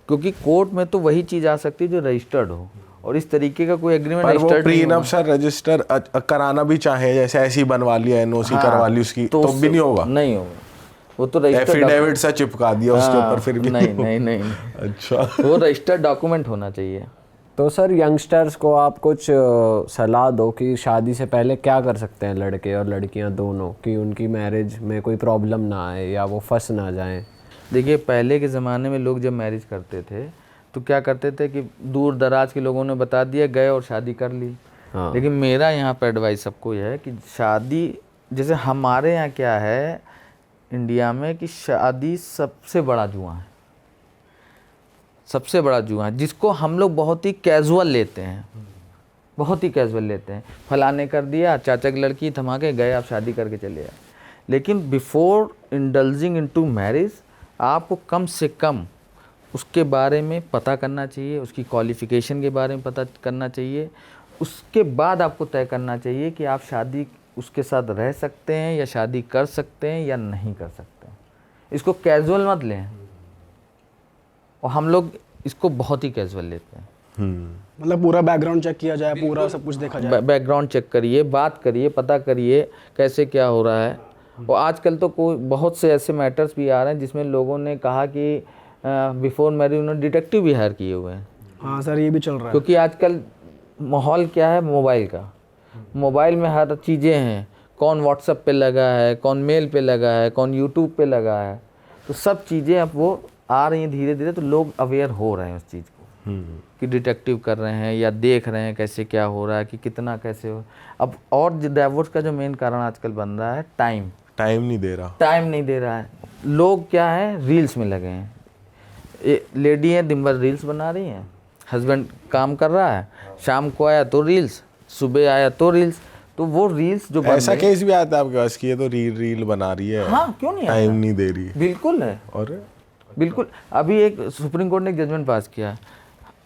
क्योंकि कोर्ट में तो वही चीज़ आ सकती है जो रजिस्टर्ड हो, और इस तरीके का कोई एग्रीमेंट रजिस्टर्ड नहीं प्रीनप सर रजिस्टर कराना भी चाहे, जैसे ऐसी बनवा लिया, NOC करवा ली उसकी, तो भी नहीं होगा? नहीं होगा, वो तो रजिस्टर्ड एफिडेविट सा चिपका दिया उसके ऊपर, फिर भी नहीं नहीं नहीं। अच्छा। वो रजिस्टर्ड डॉक्यूमेंट होना चाहिए। तो सर यंगस्टर्स को आप कुछ सलाह दो कि शादी से पहले क्या कर सकते हैं लड़के और लड़कियां दोनों, कि उनकी मैरिज में कोई प्रॉब्लम ना आए या वो फंस ना जाएं। देखिए पहले के ज़माने में लोग जब मैरिज करते थे तो क्या करते थे कि दूर दराज के लोगों ने बता दिया, गए और शादी कर ली। हाँ। लेकिन मेरा यहाँ पर एडवाइस सबको यह है कि शादी, जैसे हमारे यहाँ क्या है इंडिया में कि शादी सबसे बड़ा जुआ है, सबसे बड़ा जुआ है, जिसको हम लोग बहुत ही कैजुअल लेते हैं, बहुत ही कैजुअल लेते हैं। फलाने कर दिया, चाचा की लड़की थमा के गए, आप शादी करके चले आए। लेकिन बिफोर इंडल्जिंग इनटू मैरिज आपको कम से कम उसके बारे में पता करना चाहिए, उसकी क्वालिफ़िकेशन के बारे में पता करना चाहिए। उसके बाद आपको तय करना चाहिए कि आप शादी उसके साथ रह सकते हैं या शादी कर सकते हैं या नहीं कर सकते हैं। इसको कैजुअल मत लें, और हम लोग इसको बहुत ही कैजुअल लेते हैं। मतलब पूरा बैकग्राउंड चेक किया जाए, पूरा सब कुछ देखा जाए। बैकग्राउंड चेक करिए, बात करिए, पता करिए कैसे क्या हो रहा है। और आजकल तो कोई बहुत से ऐसे मैटर्स भी आ रहे हैं जिसमें लोगों ने कहा कि बिफोर मैरिज उन्होंने डिटेक्टिव भी हायर किए हुए हैं। हाँ सर, ये भी चल रहा है, क्योंकि आजकल माहौल क्या है, मोबाइल का, मोबाइल में हर चीज़ें हैं। कौन व्हाट्सएप पे लगा है, कौन मेल पे लगा है, कौन यूट्यूब पे लगा है, तो सब चीज़ें अब वो आ रही हैं धीरे धीरे। तो लोग अवेयर हो रहे हैं उस चीज़ को कि डिटेक्टिव कर रहे हैं या देख रहे हैं कैसे क्या हो रहा है, कि कितना कैसे हो। अब और डिवोर्स का जो मेन कारण आजकल बन रहा है टाइम नहीं दे रहा, टाइम नहीं दे रहा है। लोग क्या है, रील्स में लगे हैं। लेडी है, दिन भर रील्स बना रही हैं, हस्बैंड काम कर रहा है, शाम को आया तो रील्स, सुबह आया तो रील्स। तो वो रील्स जो ऐसा केस भी आता है आपके पास कि ये तो रील बना रही है? हाँ, क्यों नहीं, टाइम नहीं दे रही? बिल्कुल है, और बिल्कुल। अभी एक सुप्रीम कोर्ट ने एक जजमेंट पास किया,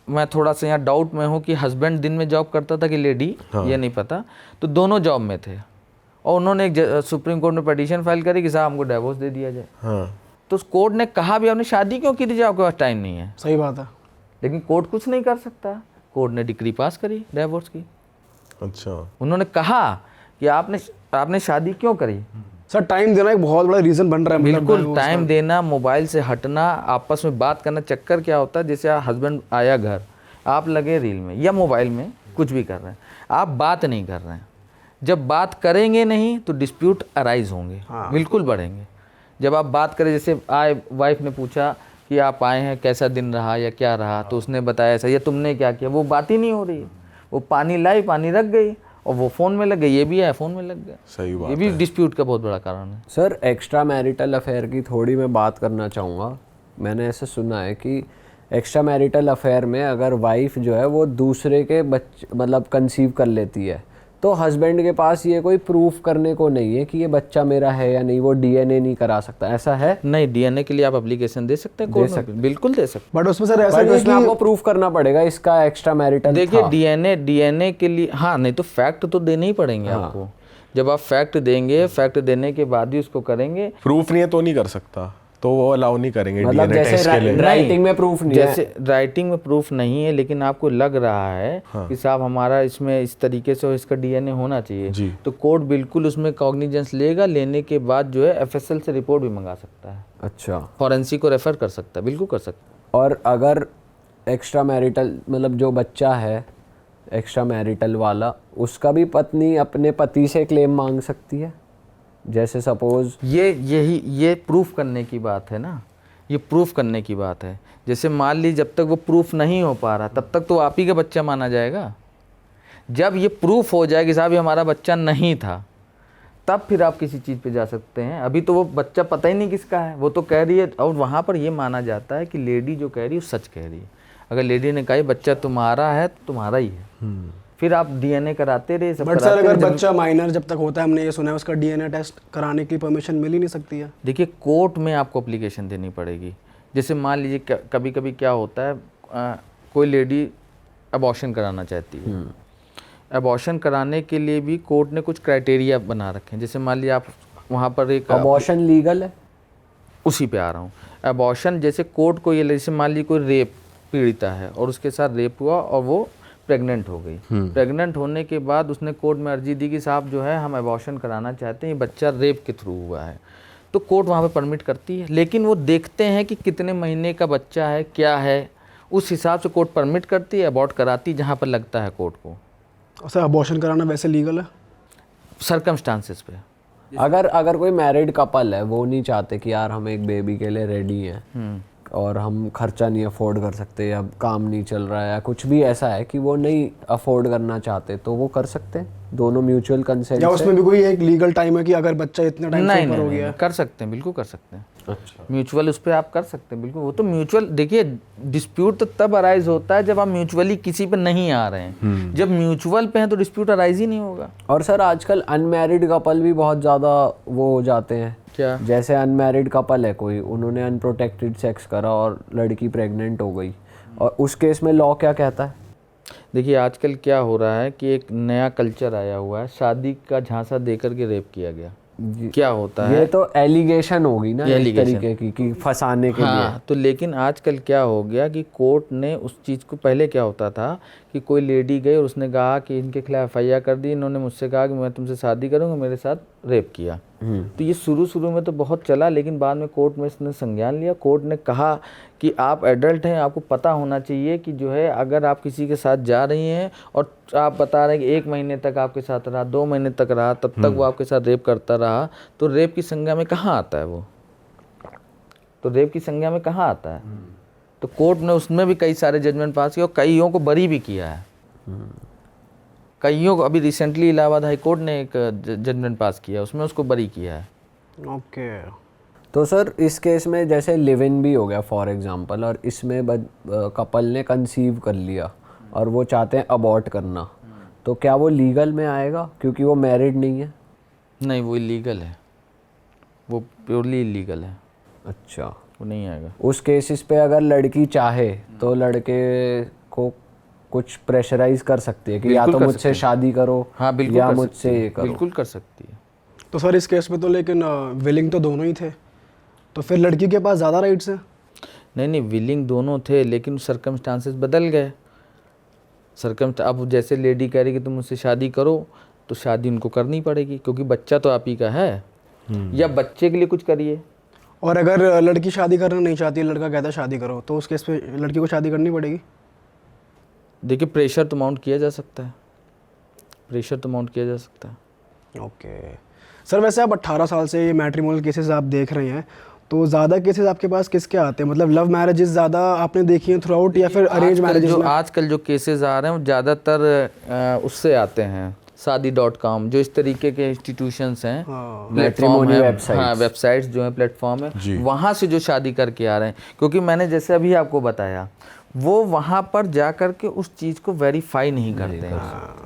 मैं थोड़ा सा यहाँ डाउट में हूँ कि हस्बैंड दिन में जॉब करता था कि लेडी, ये नहीं पता, तो दोनों जॉब में थे, और उन्होंने एक सुप्रीम कोर्ट में पिटीशन फाइल करी कि साहब हमको डिवोर्स दे दिया जाए। हाँ। तो उस कोर्ट ने कहा भी आपने शादी क्यों की थी जब आपके पास टाइम नहीं है? सही बात है। लेकिन कोर्ट कुछ नहीं कर सकता। कोर्ट ने डिक्री पास करी डिवोर्स की। अच्छा। उन्होंने कहा कि आपने शादी क्यों करी। सर टाइम देना एक बहुत बड़ा रीज़न बन रहा है। बिल्कुल, टाइम देना, मोबाइल से हटना, आपस में बात करना। चक्कर क्या होता है, जैसे हस्बैंड आया घर, आप लगे रील में या मोबाइल में कुछ भी कर रहे हैं, आप बात नहीं कर रहे हैं। जब बात करेंगे नहीं तो डिस्प्यूट अराइज होंगे, बिल्कुल बढ़ेंगे। जब आप बात करें, जैसे आए वाइफ ने पूछा कि कि आप आए हैं, कैसा दिन रहा या क्या रहा, तो उसने बताया ऐसा, या तुमने क्या किया, वो बात ही नहीं हो रही है। वो पानी लाई, पानी रख गई और वो फ़ोन में लग गई, ये भी है फ़ोन में लग गया। सही बात ये भी डिस्प्यूट का बहुत बड़ा कारण है। सर एक्स्ट्रा मैरिटल अफेयर की थोड़ी मैं बात करना चाहूँगा। मैंने ऐसे सुना है कि एक्स्ट्रा मैरिटल अफेयर में अगर वाइफ जो है वो दूसरे के बच्चे मतलब कंसीव कर लेती है, तो हस्बैंड के पास ये कोई प्रूफ करने को नहीं है कि ये बच्चा मेरा है या नहीं, वो डीएनए नहीं करा सकता, ऐसा है? नहीं, डीएनए के लिए आप एप्लीकेशन दे सकते हैं, कोर्ट में बिल्कुल दे सकते बट उसमें सर ऐसा बट नहीं है उसमें आपको कि प्रूफ करना पड़ेगा इसका एक्स्ट्रा मैरिटल हैं। देखिए डीएनए के लिए, हाँ, नहीं तो फैक्ट तो देने ही पड़ेंगे आपको। जब आप फैक्ट देंगे, फैक्ट देने के बाद ही उसको करेंगे। प्रूफ नहीं है तो नहीं कर सकता, तो वो अलाउ नहीं करेंगे मतलब डीएनए टेस्ट के लिए। राइटिंग में प्रूफ नहीं जैसे राइटिंग में प्रूफ नहीं है, लेकिन आपको लग रहा है कि साहब हमारा इसमें इस तरीके से इसका डीएनए होना चाहिए, जी। तो कोर्ट बिल्कुल उसमें कॉग्निजेंस लेगा। लेने के बाद जो है एफएसएल से रिपोर्ट भी मंगा सकता है, अच्छा, फॉरेंसिक को रेफर कर सकता है, बिल्कुल कर सकता है। और अगर एक्स्ट्रा मैरिटल मतलब जो बच्चा है एक्स्ट्रा मैरिटल वाला, उसका भी पत्नी अपने पति से क्लेम मांग सकती है? जैसे सपोज ये प्रूफ करने की बात है ना, ये प्रूफ करने की बात है। जैसे मान ली जब तक वो प्रूफ नहीं हो पा रहा तब तक तो आप ही का बच्चा माना जाएगा। जब ये प्रूफ हो जाए कि साहब ये हमारा बच्चा नहीं था, तब फिर आप किसी चीज़ पे जा सकते हैं। अभी तो वो बच्चा पता ही नहीं किसका है, वो तो कह रही है, और वहाँ पर ये माना जाता है कि लेडी जो कह रही है वो सच कह रही है। अगर लेडी ने कहा ये बच्चा तुम्हारा है तो तुम्हारा ही है, फिर आप डीएनए कराते रहे, सब बट सर कराते अगर रहे। बच्चा माइनर जब तक होता है, हमने ये सुना है, उसका डीएनए टेस्ट कराने की परमिशन मिल ही नहीं सकती है। देखिए कोर्ट में आपको अप्लीकेशन देनी पड़ेगी। जैसे मान लीजिए कभी कभी क्या होता है, कोई लेडी अबॉर्शन कराना चाहती है, अबॉर्शन कराने के लिए भी कोर्ट ने कुछ क्राइटेरिया बना रखे हैं। जैसे मान लीजिए आप वहाँ पर एक अबॉर्शन लीगल है? उसी पे आ रहा हूँ। अबॉर्शन जैसे कोर्ट को ये, जैसे मान लीजिए कोई रेप पीड़िता है और उसके साथ रेप हुआ और वो प्रेग्नेंट हो गई। प्रेग्नेंट होने के बाद उसने कोर्ट में अर्जी दी कि साहब जो है हम अबॉर्शन कराना चाहते हैं, ये बच्चा रेप के थ्रू हुआ है, तो कोर्ट वहाँ पे परमिट करती है। लेकिन वो देखते हैं कि कितने महीने का बच्चा है, क्या है, उस हिसाब से कोर्ट परमिट करती है, अबॉर्ट कराती जहाँ पर लगता है कोर्ट को। सर अबॉर्शन कराना वैसे लीगल है? सर्कमस्टांसेस पे। अगर कोई मैरिड कपल है, वो नहीं चाहते कि यार हम एक बेबी के लिए रेडी हैं और हम खर्चा नहीं अफोर्ड कर सकते, या काम नहीं चल रहा है, या कुछ भी ऐसा है कि वो नहीं अफोर्ड करना चाहते, तो वो कर सकते हैं दोनों म्यूचुअल कंसेंट या से? उसमें भी कोई एक लीगल टाइम है कि अगर बच्चा इतने टाइम से ऊपर हो गया है? कर सकते हैं, बिल्कुल कर सकते हैं। अच्छा, म्यूचुअल उस पर आप कर सकते हैं, बिल्कुल। वो तो म्यूचुअल, देखिए डिस्प्यूट तो तब अराइज होता है जब आप म्यूचुअली किसी पे नहीं आ रहे हैं। जब म्यूचुअल पे हैं तो डिस्प्यूट अराइज ही नहीं होगा। और सर आजकल अनमैरिड कपल भी बहुत ज़्यादा वो हो जाते हैं। क्या? जैसे अनमैरिड कपल है कोई, उन्होंने अनप्रोटेक्टेड सेक्स करा और लड़की प्रेग्नेंट हो गई, और उस केस में लॉ क्या कहता है? देखिए आजकल क्या हो रहा है कि एक नया कल्चर आया हुआ है, शादी का झांसा देकर के रेप किया गया। क्या होता है, ये तो एलिगेशन होगी ना, एक एलिगेशन तरीके की कि फंसाने के लिए। हाँ, तो लेकिन आजकल क्या हो गया कि कोर्ट ने उस चीज़ को, पहले क्या होता था कि कोई लेडी गई और उसने कहा कि इनके खिलाफ एफआईआर कर दी, इन्होंने मुझसे कहा कि मैं तुमसे शादी करूँगा, मेरे साथ रेप किया। तो ये शुरू में तो बहुत चला, लेकिन बाद में कोर्ट में इसने संज्ञान लिया। कोर्ट ने कहा कि आप एडल्ट हैं, आपको पता होना चाहिए कि जो है अगर आप किसी के साथ जा रही हैं और आप बता रहे हैं कि 1 महीने तक आपके साथ रहा, 2 महीने तक रहा, तब तक वो आपके साथ रेप करता रहा, तो रेप की संज्ञा में कहाँ आता है वो? तो रेप की संज्ञा में कहाँ आता है? तो कोर्ट ने उसमें भी कई सारे जजमेंट पास किए और कईयों को बरी भी किया है। कईयों को अभी रिसेंटली इलाहाबाद हाई कोर्ट ने एक जजमेंट पास किया, उसमें उसको बरी किया है। ओके। तो सर इस केस में जैसे लिव इन भी हो गया फॉर एग्जांपल, और इसमें कपल ने कंसीव कर लिया और वो चाहते हैं अबॉर्ट करना, तो क्या वो लीगल में आएगा क्योंकि वो मैरिड नहीं है? नहीं, वो इलीगल है, वो प्योरली इलीगल है। अच्छा, वो नहीं आएगा। उस केसेस पे अगर लड़की चाहे तो लड़के को कुछ प्रेशराइज कर सकती है कि या तो मुझसे शादी करो, हाँ बिल्कुल, या मुझसे ये करो। बिल्कुल कर सकती है। तो सर इस केस में तो लेकिन विलिंग तो दोनों ही थे, तो फिर लड़की के पास ज़्यादा राइट्स हैं? नहीं, विलिंग दोनों थे, लेकिन सर्कमस्टांसेस बदल गए। अब जैसे लेडी कह रही कि तुम मुझसे शादी करो, तो शादी उनको करनी पड़ेगी क्योंकि बच्चा तो आप ही का है, या बच्चे के लिए कुछ करिए। और अगर लड़की शादी करना नहीं चाहती है, लड़का कहता है शादी करो, तो उस केस पे लड़की को शादी करनी पड़ेगी? देखिए प्रेशर तो माउंट किया जा सकता है, प्रेशर तो माउंट किया जा सकता है। ओके सर, वैसे आप 18 साल से ये मैट्रिमोनियल केसेस आप देख रहे हैं, तो ज़्यादा केसेस आपके पास किसके आते हैं, मतलब लव मैरिजेस ज़्यादा आपने देखी हैं थ्रू आउट या फिर अरेंज मैरिजेस में? आजकल जो केसेस आ रहे हैं वो ज़्यादातर उससे आते हैं, शादी.com, जो इस तरीके के इंस्टीट्यूशंस हैं, प्लेटफॉर्म है, हाँ वेबसाइट्स जो है, प्लेटफॉर्म है, वहाँ से जो शादी करके आ रहे हैं। क्योंकि मैंने जैसे अभी आपको बताया, वो वहाँ पर जा कर के उस चीज़ को वेरीफाई नहीं करते हैं,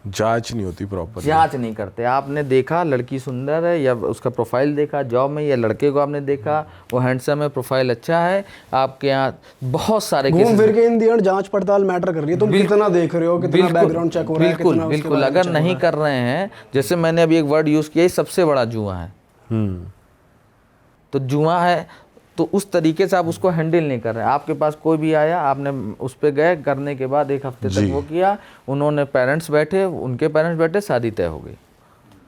जांच नहीं होती प्रॉपर, जांच नहीं करते। आपने देखा लड़की सुंदर है, या उसका प्रोफाइल देखा जॉब में, या लड़के को आपने देखा वो हैंडसम है, प्रोफाइल अच्छा है, आपके यहाँ बहुत सारे घूम फिर के इन दी एंड जांच पड़ताल मैटर कर रही है। तुम कितना देख रहे हो, कितना बैकग्राउंड चेक हो रहा है, बिल्कुल बिल्कुल। अगर नहीं कर रहे हैं, जैसे मैंने अभी एक वर्ड यूज़ किया, सबसे बड़ा जुआ है, तो जुआ है, तो उस तरीके से आप उसको हैंडल नहीं कर रहे हैं। आपके पास कोई भी आया, आपने उस पर गए, करने के बाद 1 हफ्ते तक वो किया, उन्होंने पेरेंट्स बैठे, उनके पेरेंट्स बैठे, शादी तय हो गई।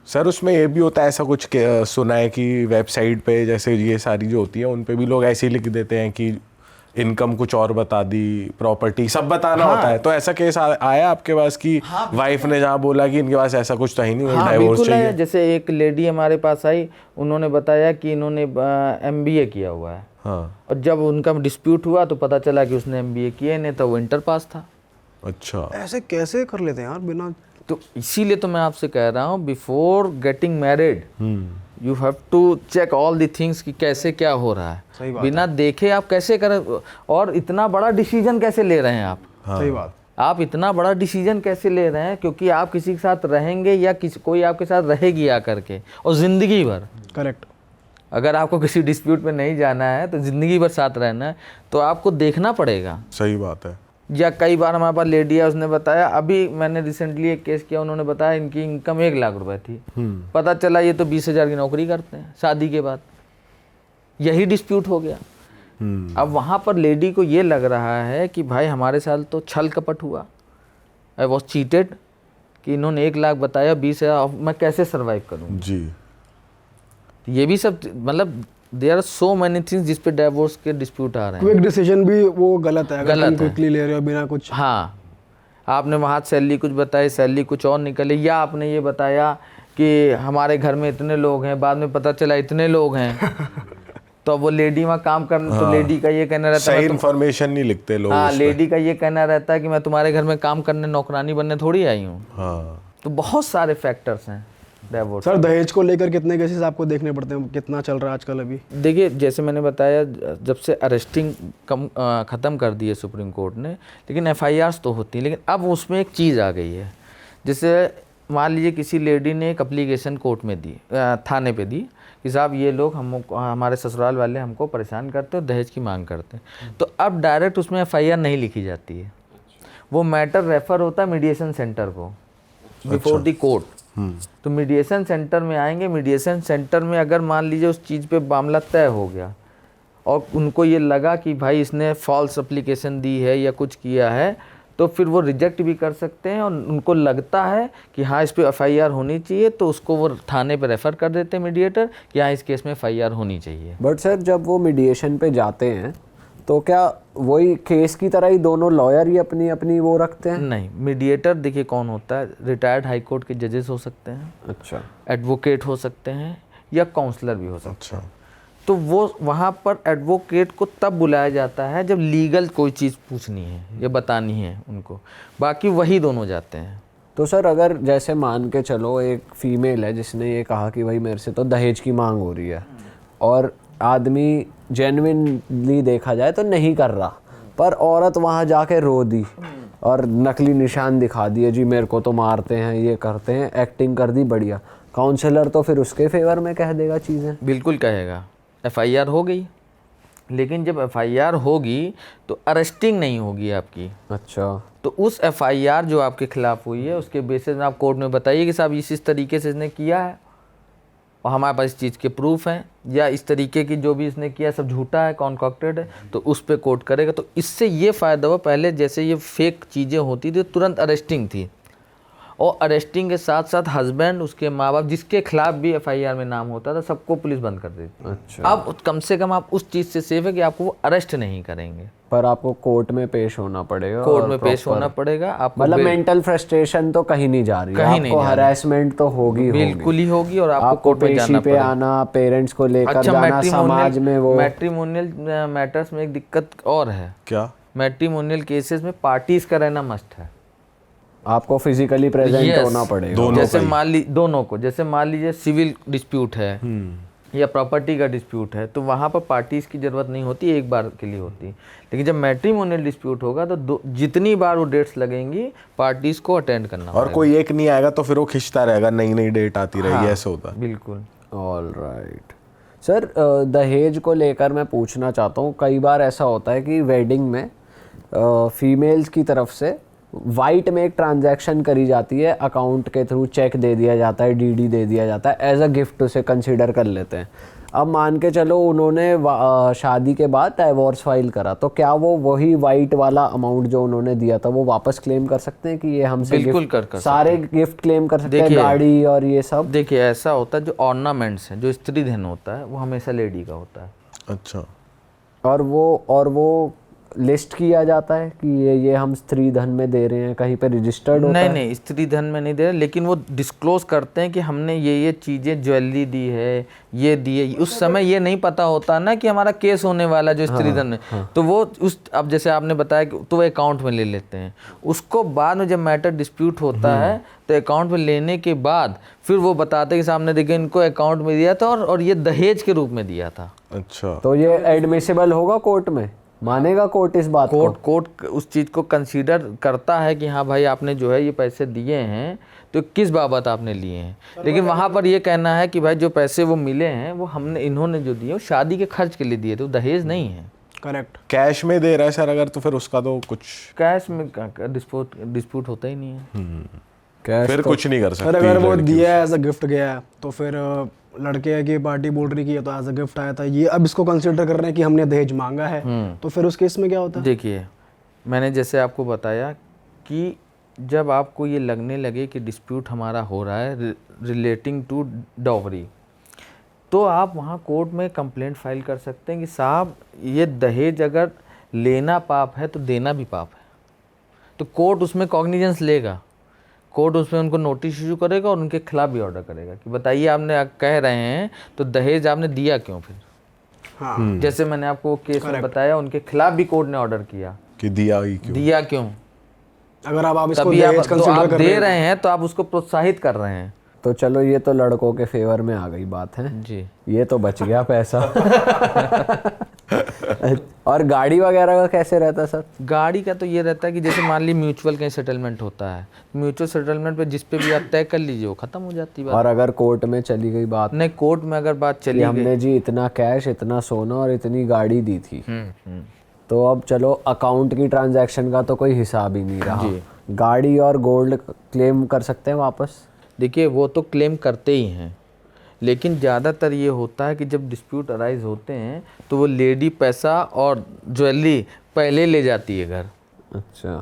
सर उसमें ये भी होता है, ऐसा कुछ सुना है कि वेबसाइट पे जैसे ये सारी जो होती है उन पे भी लोग ऐसे ही लिख देते हैं कि इनकम कुछ और बता दी, प्रॉपर्टी सब बताना होता है। तो ऐसा केस आया आपके पास कि वाइफ ने जहाँ बोला कि इनके पास ऐसा कुछ तो ही नहीं, डाइवोर्स चाहिए? जैसे एक लेडी हमारे पास आई, उन्होंने बताया कि इन्होंने MBA किया हुआ है, और जब उनका डिस्प्यूट हुआ तो पता चला कि उसने MBA किया नहीं था, वो इंटर पास था। अच्छा, ऐसे कैसे कर लेते हैं यार बिना? तो इसीलिए तो मैं आपसे कह रहा हूँ, before getting married you have to check all the things कि कैसे क्या हो रहा है। बिना देखे आप कैसे करें, और इतना बड़ा डिसीजन कैसे ले रहे हैं आप? सही बात। आप इतना बड़ा डिसीजन कैसे ले रहे हैं? क्योंकि आप किसी के साथ रहेंगे या कोई आपके साथ रहेगी आकर के, और ज़िंदगी भर। करेक्ट। अगर आपको किसी डिस्प्यूट में नहीं जाना है, तो ज़िंदगी भर साथ रहना है, तो आपको देखना पड़ेगा। सही बात है। या कई बार हमारे पास लेडी है, उसने बताया, अभी मैंने रिसेंटली एक केस किया, उन्होंने बताया इनकी इनकम 1 लाख रुपए थी, पता चला ये तो 20,000 की नौकरी करते हैं शादी के बाद। यही डिस्प्यूट हो गया। अब वहाँ पर लेडी को ये लग रहा है कि भाई हमारे साथ तो छल कपट हुआ, आई वॉज चीटेड, कि इन्होंने 1 लाख बताया, 20,000, मैं कैसे सर्वाइव करूँ जी। ये भी सब, मतलब there are so many things जिस पे डाइवोर्स के डिस्प्यूट आ रहे हैं। क्विक डिसीजन भी वो गलत है, अगर तुम क्विकली ले रहे हो बिना कुछ। हाँ, आपने वहाँ सैलरी कुछ बताई, सैलरी कुछ और निकले, या आपने ये बताया कि हमारे घर में इतने लोग हैं, बाद में पता चला इतने लोग हैं तो वो लेडी वहाँ काम करने, तो लेडी का ये कहना रहता है, सही इन्फॉर्मेशन नहीं लिखते लोग। हाँ, लेडी का ये कहना रहता है कि मैं तुम्हारे घर में काम करने, नौकरानी बनने थोड़ी आई हूँ। हाँ, तो बहुत सारे फैक्टर्स हैं डाइवोर्स। सर दहेज को लेकर कितने केसेस आपको देखने पड़ते हैं, कितना चल रहा है आजकल? अभी देखिए, जैसे मैंने बताया, जब से अरेस्टिंग ख़त्म कर दी है सुप्रीम कोर्ट ने, लेकिन FIRs तो होती हैं। लेकिन अब उसमें एक चीज़ आ गई है, जैसे मान लीजिए किसी लेडी ने एक एप्लीकेशन कोर्ट में दी, थाने पे दी कि साहब ये लोग हमारे ससुराल वाले हमको परेशान करते हैं, दहेज की मांग करते हैं, तो अब डायरेक्ट उसमें FIR नहीं लिखी जाती है, वो मैटर रेफ़र होता है मीडिएशन सेंटर को, बिफोर द कोर्ट। तो मीडिएशन सेंटर में आएंगे, मीडिएशन सेंटर में अगर मान लीजिए उस चीज़ पे मामला तय हो गया और उनको ये लगा कि भाई इसने फॉल्स एप्लीकेशन दी है या कुछ किया है, तो फिर वो रिजेक्ट भी कर सकते हैं, और उनको लगता है कि हाँ इस पे FIR होनी चाहिए, तो उसको वो थाने पे रेफ़र कर देते हैं मीडिएटर कि हाँ इस केस में FIR होनी चाहिए। बट सर जब वो मीडिएशन पे जाते हैं तो क्या वही केस की तरह ही दोनों लॉयर ही अपनी अपनी वो रखते हैं? नहीं, मीडिएटर देखिए कौन होता है, रिटायर्ड हाई कोर्ट के जजेस हो सकते हैं, अच्छा, एडवोकेट हो सकते हैं, या काउंसलर भी हो सकते अच्छा। हैं। तो वो वहाँ पर एडवोकेट को तब बुलाया जाता है जब लीगल कोई चीज़ पूछनी है या बतानी है उनको, बाकी वही दोनों जाते हैं। तो सर अगर जैसे मान के चलो एक फीमेल है जिसने ये कहा कि भाई मेरे से तो दहेज की मांग हो रही है, और आदमी जेन्युइनली देखा जाए तो नहीं कर रहा, पर औरत वहाँ जाके रो दी और नकली निशान दिखा दिए, जी मेरे को तो मारते हैं, ये करते हैं, एक्टिंग कर दी बढ़िया, काउंसलर तो फिर उसके फेवर में कह देगा चीज़ें? बिल्कुल कहेगा, FIR हो गई, लेकिन जब FIR होगी तो अरेस्टिंग नहीं होगी आपकी। अच्छा, तो उस FIR जो आपके खिलाफ हुई है उसके बेसिस में आप कोर्ट में बताइए कि साहब इस तरीके से इसने किया है और हमारे पास इस चीज़ के प्रूफ हैं, या इस तरीके की जो भी इसने किया सब झूठा है, कॉन्कॉक्टेड है, तो उस पर कोर्ट करेगा। तो इससे ये फ़ायदा हुआ, पहले जैसे ये फेक चीज़ें होती थी तुरंत अरेस्टिंग थी, और अरेस्टिंग के साथ साथ हस्बैंड, उसके माँ बाप, जिसके खिलाफ भी एफआईआर में नाम होता था, सबको पुलिस बंद कर देती। अच्छा। अब कम से कम आप उस चीज़ से सेफ है कि आपको वो अरेस्ट नहीं करेंगे। पर आपको कोर्ट में पेश होना पड़ेगा, कोर्ट और में पेश proper- होना पड़ेगा आपको। मतलब मेंटल फ्रस्ट्रेशन तो कहीं नहीं जा रही है, कहीं नहीं आपको जा रही। हरासमेंट तो होगी बिल्कुल ही होगी, और आपको आपको कोर्ट में पेशी जाना पे पड़ेगा। आना, पेरेंट्स को लेकर अच्छा, जाना, समाज में वो मैट्रिमोनियल मैटर्स में एक दिक्कत और है। क्या? मैट्रिमोनियल केसेस में पार्टीज का रहना मस्ट है। आपको फिजिकली प्रेजेंट Yes. होना पड़ेगा। दोनों जैसे का ही। मान ली दोनों को, जैसे मान लीजिए सिविल डिस्प्यूट है या प्रॉपर्टी का डिस्प्यूट है, तो वहाँ पर पार्टीज की जरूरत नहीं होती, एक बार के लिए होती। लेकिन जब मैट्रिमोनियल डिस्प्यूट होगा तो जितनी बार वो डेट्स लगेंगी पार्टीज को अटेंड करना और कोई एक नहीं आएगा तो फिर वो खिंचता रहेगा, नई नई डेट आती रहेगी, ऐसे होता है। बिल्कुल। ऑल राइट सर, दहेज को लेकर मैं पूछना चाहता हूँ, कई बार ऐसा होता है कि वेडिंग में फीमेल्स की तरफ से वाइट में एक ट्रांजैक्शन करी जाती है, अकाउंट के थ्रू चेक दे दिया जाता है, डीडी दे दिया जाता है, एज अ गिफ्ट उसे कंसीडर कर लेते हैं। अब मान के चलो उन्होंने शादी के बाद डाइवोर्स फाइल करा, तो क्या वो वही वाइट वाला अमाउंट जो उन्होंने दिया था वो वापस क्लेम कर सकते हैं कि ये हमसे बिल्कुल gift- कर सारे गिफ्ट क्लेम कर सकते हैं, देखिए- गाड़ी और ये सब? देखिए, ऐसा होता है, जो ऑर्नामेंट्स हैं, जो स्त्री धन होता है, वो हमेशा लेडी का होता है। अच्छा। और वो लिस्ट किया जाता है कि ये हम स्त्री धन में दे रहे हैं, कहीं पे रजिस्टर्ड होता है? नहीं, स्त्री धन में नहीं दे रहे, लेकिन वो डिस्क्लोज करते हैं कि हमने ये चीज़ें, ज्वेलरी दी है, ये दी है। उस समय ये नहीं पता होता ना कि हमारा केस होने वाला जो स्त्री धन है, तो वो अब जैसे आपने बताया कि तो वो अकाउंट में ले लेते हैं। उसको बाद में जब मैटर डिस्प्यूट होता है तो अकाउंट में लेने के बाद फिर वो बताते हैं कि सामने देखिए इनको अकाउंट में दिया था और ये दहेज के रूप में दिया था। अच्छा। तो ये एडमिसिबल होगा कोर्ट में? मानेगा कोर्ट इस बात को? कोर्ट उस चीज़ को कंसीडर करता है कि हाँ भाई, आपने जो है ये पैसे दिए हैं तो किस बाबत आपने लिए हैं। लेकिन वहाँ पर ये कहना है कि भाई जो पैसे वो मिले हैं वो इन्होंने जो दिए वो शादी के खर्च के लिए दिए थे, वो दहेज नहीं है। करेक्ट। कैश में दे रहा है सर अगर, तो फिर उसका तो कुछ कैश में डिस्प्यूट होता ही नहीं है। कैश फिर तो कुछ नहीं कर सर सकती अगर वो लड़की। दिया है एज अ गिफ्ट गया है, तो फिर लड़के की पार्टी बोल रही कि ये तो एज अ गिफ्ट आया था, ये अब इसको कंसिडर कर रहे हैं कि हमने दहेज मांगा है, तो फिर उस केस में क्या होता है? देखिए, मैंने जैसे आपको बताया कि जब आपको ये लगने लगे कि डिस्प्यूट हमारा हो रहा है रिलेटिंग टू डॉवरी, तो आप वहाँ कोर्ट में कंप्लेंट फाइल कर सकते हैं कि साहब ये दहेज अगर लेना पाप है तो देना भी पाप है। तो कोर्ट उसमें कॉग्निजेंस लेगा, कोर्ट उसमें उनको नोटिस इशू करेगा और उनके खिलाफ भी ऑर्डर करेगा कि बताइए आपने कह रहे हैं तो दहेज आपने दिया क्यों फिर। हाँ। जैसे मैंने आपको केस में बताया, उनके खिलाफ भी कोर्ट ने ऑर्डर किया, कि दिया ही क्यों। दिया क्यों। अगर आप इसको तभी आप दहेज तो कंसिडर आप कर दे रहे रहे हैं तो आप उसको प्रोत्साहित कर रहे हैं। तो चलो ये तो लड़कों के फेवर में आ गई बात है जी। ये तो बच गया पैसा। और गाड़ी वगैरह का कैसे रहता है सर? गाड़ी का तो ये रहता है कि जैसे मान ली म्यूचुअल कहीं सेटलमेंट होता है, म्यूचुअल सेटलमेंट पे जिस पे भी आप तय कर लीजिए वो खत्म हो जाती है बात। और अगर कोर्ट में चली गई बात नहीं, कोर्ट में अगर बात कि चली गई, हमने जी इतना कैश, इतना सोना और इतनी गाड़ी दी थी, तो अब चलो अकाउंट की ट्रांजैक्शन का तो कोई हिसाब ही नहीं रहा, गाड़ी और गोल्ड क्लेम कर सकते हैं वापस? देखिए वो तो क्लेम करते ही हैं, लेकिन ज़्यादातर ये होता है कि जब डिस्प्यूट अराइज होते हैं तो वो लेडी पैसा और ज्वेलरी पहले ले जाती है घर। अच्छा।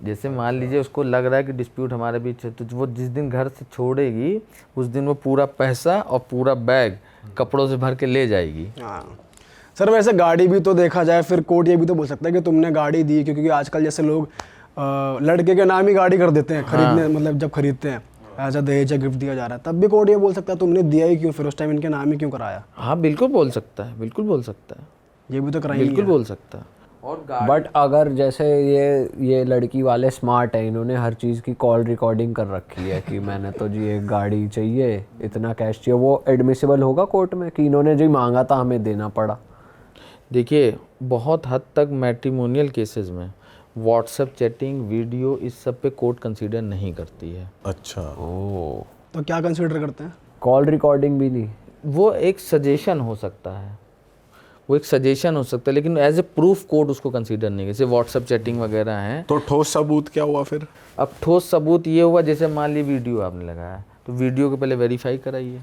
जैसे मान लीजिए उसको लग रहा है कि डिस्प्यूट हमारे बीच है, तो वो जिस दिन घर से छोड़ेगी उस दिन वो पूरा पैसा और पूरा बैग कपड़ों से भर के ले जाएगी। हाँ सर, वैसे गाड़ी भी तो देखा जाए फिर कोर्ट ये भी तो बोल सकता है कि तुमने गाड़ी दी, क्योंकि आजकल जैसे लोग लड़के के नाम ही गाड़ी कर देते हैं खरीदने, मतलब जब खरीदते हैं एज अ दहेज या गिफ्ट दिया जा रहा है, तब भी कोर्ट ये बोल सकता है तुमने दिया ही क्यों, फिर उस टाइम इनके नाम ही क्यों कराया। हाँ बिल्कुल बोल सकता है, बिल्कुल बोल सकता है, ये भी तो कराई बिल्कुल बोल सकता है। और बट अगर जैसे ये लड़की वाले स्मार्ट है, इन्होंने हर चीज़ की कॉल रिकॉर्डिंग कर रखी है कि मैंने तो जी एक गाड़ी चाहिए, इतना कैश चाहिए, वो एडमिसिबल होगा कोर्ट में कि इन्होंने जी मांगा था हमें देना पड़ा? देखिए बहुत हद तक मैट्रिमोनियल केसेस में व्हाट्सएप चैटिंग, वीडियो, इस सब पे कोर्ट कंसीडर नहीं करती है। अच्छा। ओ, तो क्या कंसिडर करते हैं? कॉल रिकॉर्डिंग भी नहीं? वो एक सजेशन हो सकता है, वो एक सजेशन हो सकता है, लेकिन एज ए प्रूफ कोर्ट उसको कंसीडर नहीं, जैसे व्हाट्सएप चैटिंग वगैरह हैं। तो ठोस सबूत क्या हुआ फिर? अब ठोस सबूत ये हुआ, जैसे मान ली वीडियो आपने लगाया तो वीडियो को पहले वेरीफाई कराइए,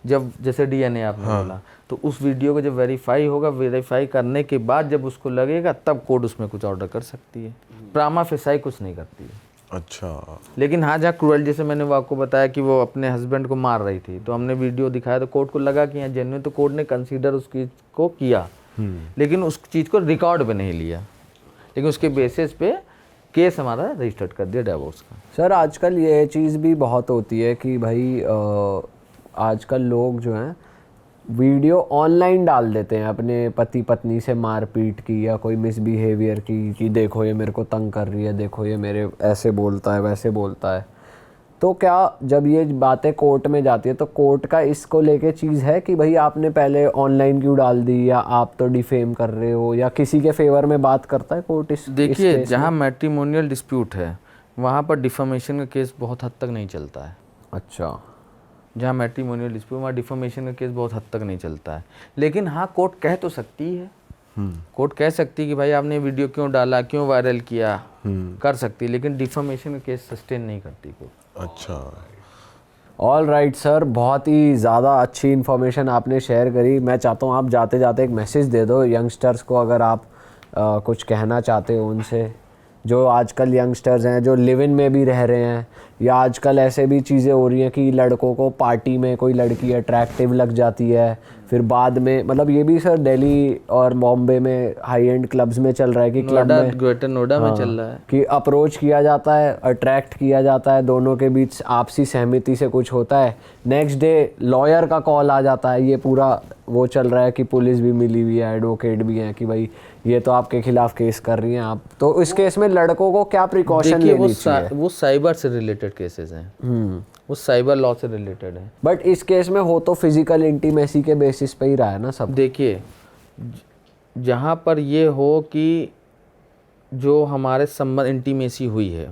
जब जैसे डीएनए आपने बोला, तो उस वीडियो को जब वेरीफाई होगा, वेरीफाई करने के बाद जब उसको लगेगा तब कोर्ट उसमें कुछ ऑर्डर कर सकती है। प्रामा फेसाई कुछ नहीं करती है। अच्छा। लेकिन हाँ, जहाँ क्रूअल, जैसे मैंने वो आपको बताया कि वो अपने हस्बैंड को मार रही थी, तो हमने वीडियो दिखाया तो कोर्ट को लगा कि यहाँ जेन्युइन, तो कोर्ट ने कंसीडर उस चीज़ को किया, लेकिन उस चीज़ को रिकॉर्ड पे नहीं लिया, लेकिन उसके बेसिस पे केस हमारा रजिस्टर्ड कर दिया डिवोर्स का। सर आजकल ये चीज़ भी बहुत होती है कि भाई आजकल लोग जो हैं वीडियो ऑनलाइन डाल देते हैं अपने पति पत्नी से मारपीट की या कोई मिसबिहेवियर की, कि देखो ये मेरे को तंग कर रही है, देखो ये मेरे ऐसे बोलता है वैसे बोलता है। तो क्या जब ये बातें कोर्ट में जाती है तो कोर्ट का इसको लेके चीज़ है कि भाई आपने पहले ऑनलाइन क्यों डाल दी, या आप तो डिफेम कर रहे हो, या किसी के फेवर में बात करता है कोर्ट? इस देखिए, जहाँ मैट्रिमोनियल डिस्प्यूट है वहाँ पर डिफॉर्मेशन का केस बहुत हद तक नहीं चलता है। अच्छा। जहाँ मैट्रिमोनियल डिस्प्यूट, वहाँ डिफॉर्मेशन का केस बहुत हद तक नहीं चलता है। लेकिन हाँ, कोर्ट कह तो सकती है, कोर्ट कह सकती है कि भाई आपने वीडियो क्यों डाला, क्यों वायरल किया, कर सकती है, लेकिन डिफॉर्मेशन का केस सस्टेन नहीं करती कोर्ट। अच्छा। ऑल राइट सर, बहुत ही ज़्यादा अच्छी इन्फॉर्मेशन आपने शेयर करी। मैं चाहता हूँ आप जाते जाते एक मैसेज दे दो यंगस्टर्स को, अगर आप कुछ कहना चाहते हो उनसे, जो आजकल यंगस्टर्स हैं जो लिव इन में भी रह रहे हैं, या आजकल ऐसे भी चीज़ें हो रही हैं कि लड़कों को पार्टी में कोई लड़की अट्रैक्टिव लग जाती है, फिर बाद में, मतलब ये भी सर दिल्ली और बॉम्बे में हाई एंड क्लब्स में चल रहा है कि क्लब में, ग्रेटर नोएडा में चल रहा है कि अप्रोच किया जाता है, अट्रैक्ट किया जाता है, दोनों के बीच आपसी सहमति से कुछ होता है, नेक्स्ट डे लॉयर का कॉल आ जाता है, ये पूरा वो चल रहा है कि पुलिस भी मिली हुई है, एडवोकेट भी हैं कि भाई ये तो आपके खिलाफ केस कर रही हैं आप। तो इस केस में लड़कों को क्या प्रिकॉशन लेनी चाहिए? वो साइबर से रिलेटेड केसेस हैं, वो साइबर लॉ से रिलेटेड है। बट इस केस में हो तो फिजिकल इंटीमेसी के बेसिस पे ही रहा है ना सब। देखिए, जहाँ पर ये हो कि जो हमारे संबंध इंटीमेसी हुई है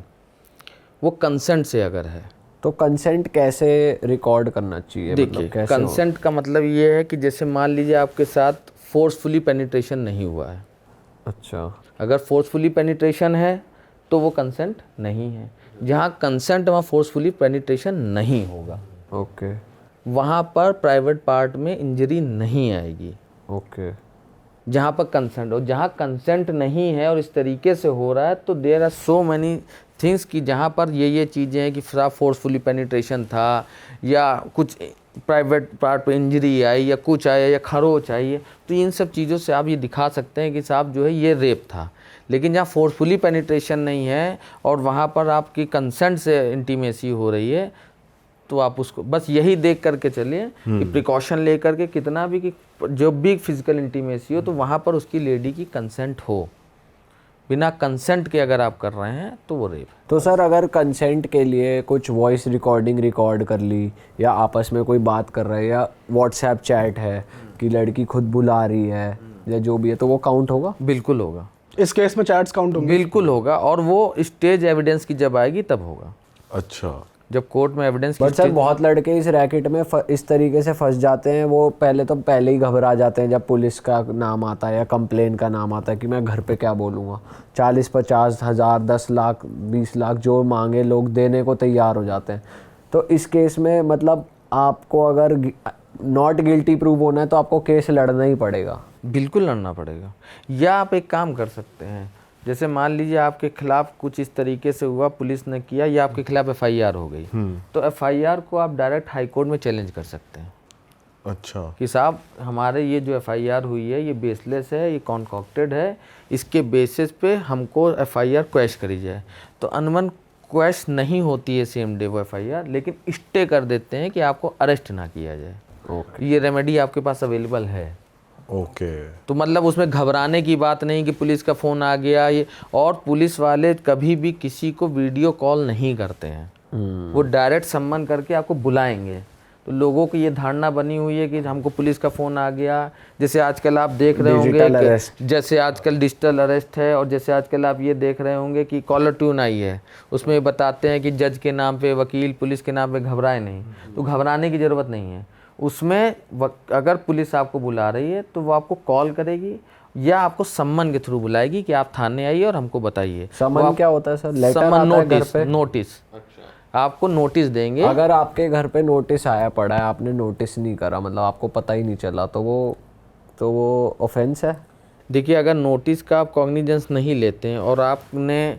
वो कंसेंट से अगर है, तो कंसेंट कैसे रिकॉर्ड करना चाहिए? देखिए, कंसेंट का मतलब ये है कि जैसे मान लीजिए आपके साथ फोर्सफुली पेनिट्रेशन नहीं हुआ है। अच्छा। अगर फोर्सफुली पेनिट्रेशन है तो वो कंसेंट नहीं है। जहाँ कंसेंट, वहाँ फोर्सफुली पेनिट्रेशन नहीं होगा। ओके। वहाँ पर प्राइवेट पार्ट में इंजरी नहीं आएगी। ओके। जहाँ पर कंसेंट, और जहाँ कंसेंट नहीं है और इस तरीके से हो रहा है, तो there are so many things कि जहाँ पर ये चीज़ें हैं कि फोर्सफुली पेनिट्रेशन था, या कुछ प्राइवेट पार्ट पे इंजरी आई, या कुछ आया, या खरोच आई है, तो इन सब चीज़ों से आप ये दिखा सकते हैं कि साहब जो है ये रेप था। लेकिन जहाँ फोर्सफुली पेनिट्रेशन नहीं है और वहाँ पर आपकी कंसेंट से इंटीमेसी हो रही है, तो आप उसको बस यही देख करके चलिए कि प्रिकॉशन ले करके, कितना भी कि जो भी फिजिकल इंटीमेसी हो तो वहाँ पर उसकी लेडी की कंसेंट हो। बिना कंसेंट के अगर आप कर रहे हैं तो वो रेप है। तो सर अगर कंसेंट के लिए कुछ वॉइस रिकॉर्डिंग रिकॉर्ड कर ली, या आपस में कोई बात कर रहा है, या व्हाट्सएप चैट है कि लड़की खुद बुला रही है, या जो भी है, तो वो काउंट होगा? बिल्कुल होगा। इस केस में चैट्स काउंट होंगे? बिल्कुल होगा, और वो स्टेज एविडेंस की जब आएगी तब होगा। अच्छा। जब कोर्ट में एविडेंस। बट सर बहुत लड़के इस रैकेट में इस तरीके से फंस जाते हैं, वो पहले ही घबरा जाते हैं जब पुलिस का नाम आता है या कंप्लेन का नाम आता है कि मैं घर पे क्या बोलूँगा। 40-50 हज़ार, 10 लाख, 20 लाख जो मांगे लोग देने को तैयार हो जाते हैं। तो इस केस में मतलब आपको अगर नॉट गिल्टी प्रूव होना है तो आपको केस लड़ना ही पड़ेगा। बिल्कुल लड़ना पड़ेगा। या आप एक काम कर सकते हैं, जैसे मान लीजिए आपके खिलाफ कुछ इस तरीके से हुआ, पुलिस ने किया, या आपके खिलाफ एफआईआर हो गई, तो एफआईआर को आप डायरेक्ट हाई कोर्ट में चैलेंज कर सकते हैं। अच्छा। कि साहब हमारे ये जो एफआईआर हुई है ये बेसलेस है, ये कॉन्कॉक्टेड है, इसके बेसिस पे हमको एफआईआर क्वैश करी जाए। तो अनवन क्वैश नहीं होती है सेम डे वो एफआईआर, लेकिन स्टे कर देते हैं कि आपको अरेस्ट ना किया जाए। ये रेमेडी आपके पास अवेलेबल है। ओके। तो मतलब उसमें घबराने की बात नहीं कि पुलिस का फ़ोन आ गया ये, और पुलिस वाले कभी भी किसी को वीडियो कॉल नहीं करते हैं। वो डायरेक्ट सम्मन करके आपको बुलाएंगे। तो लोगों की ये धारणा बनी हुई है कि हमको पुलिस का फ़ोन आ गया, जैसे आजकल आप देख रहे होंगे जैसे आजकल डिजिटल अरेस्ट है, और जैसे आजकल आप ये देख रहे होंगे कि कॉलर ट्यून आई है, उसमें बताते हैं कि जज के नाम पे, वकील, पुलिस के नाम पे घबराए नहीं। तो घबराने की ज़रूरत नहीं है। उसमें अगर पुलिस आपको बुला रही है तो वो आपको कॉल करेगी या आपको सम्मन के थ्रू बुलाएगी कि आप थाने आइए और हमको बताइए। सम्मन क्या होता है सर? लेटर आता है घर पे? नोटिस। आपको नोटिस देंगे। अगर आपके घर पे नोटिस आया पड़ा है, आपने नोटिस नहीं करा, मतलब आपको पता ही नहीं चला, तो वो ऑफेंस है? देखिए, अगर नोटिस का आप कॉग्निजेंस नहीं लेते हैं और आपने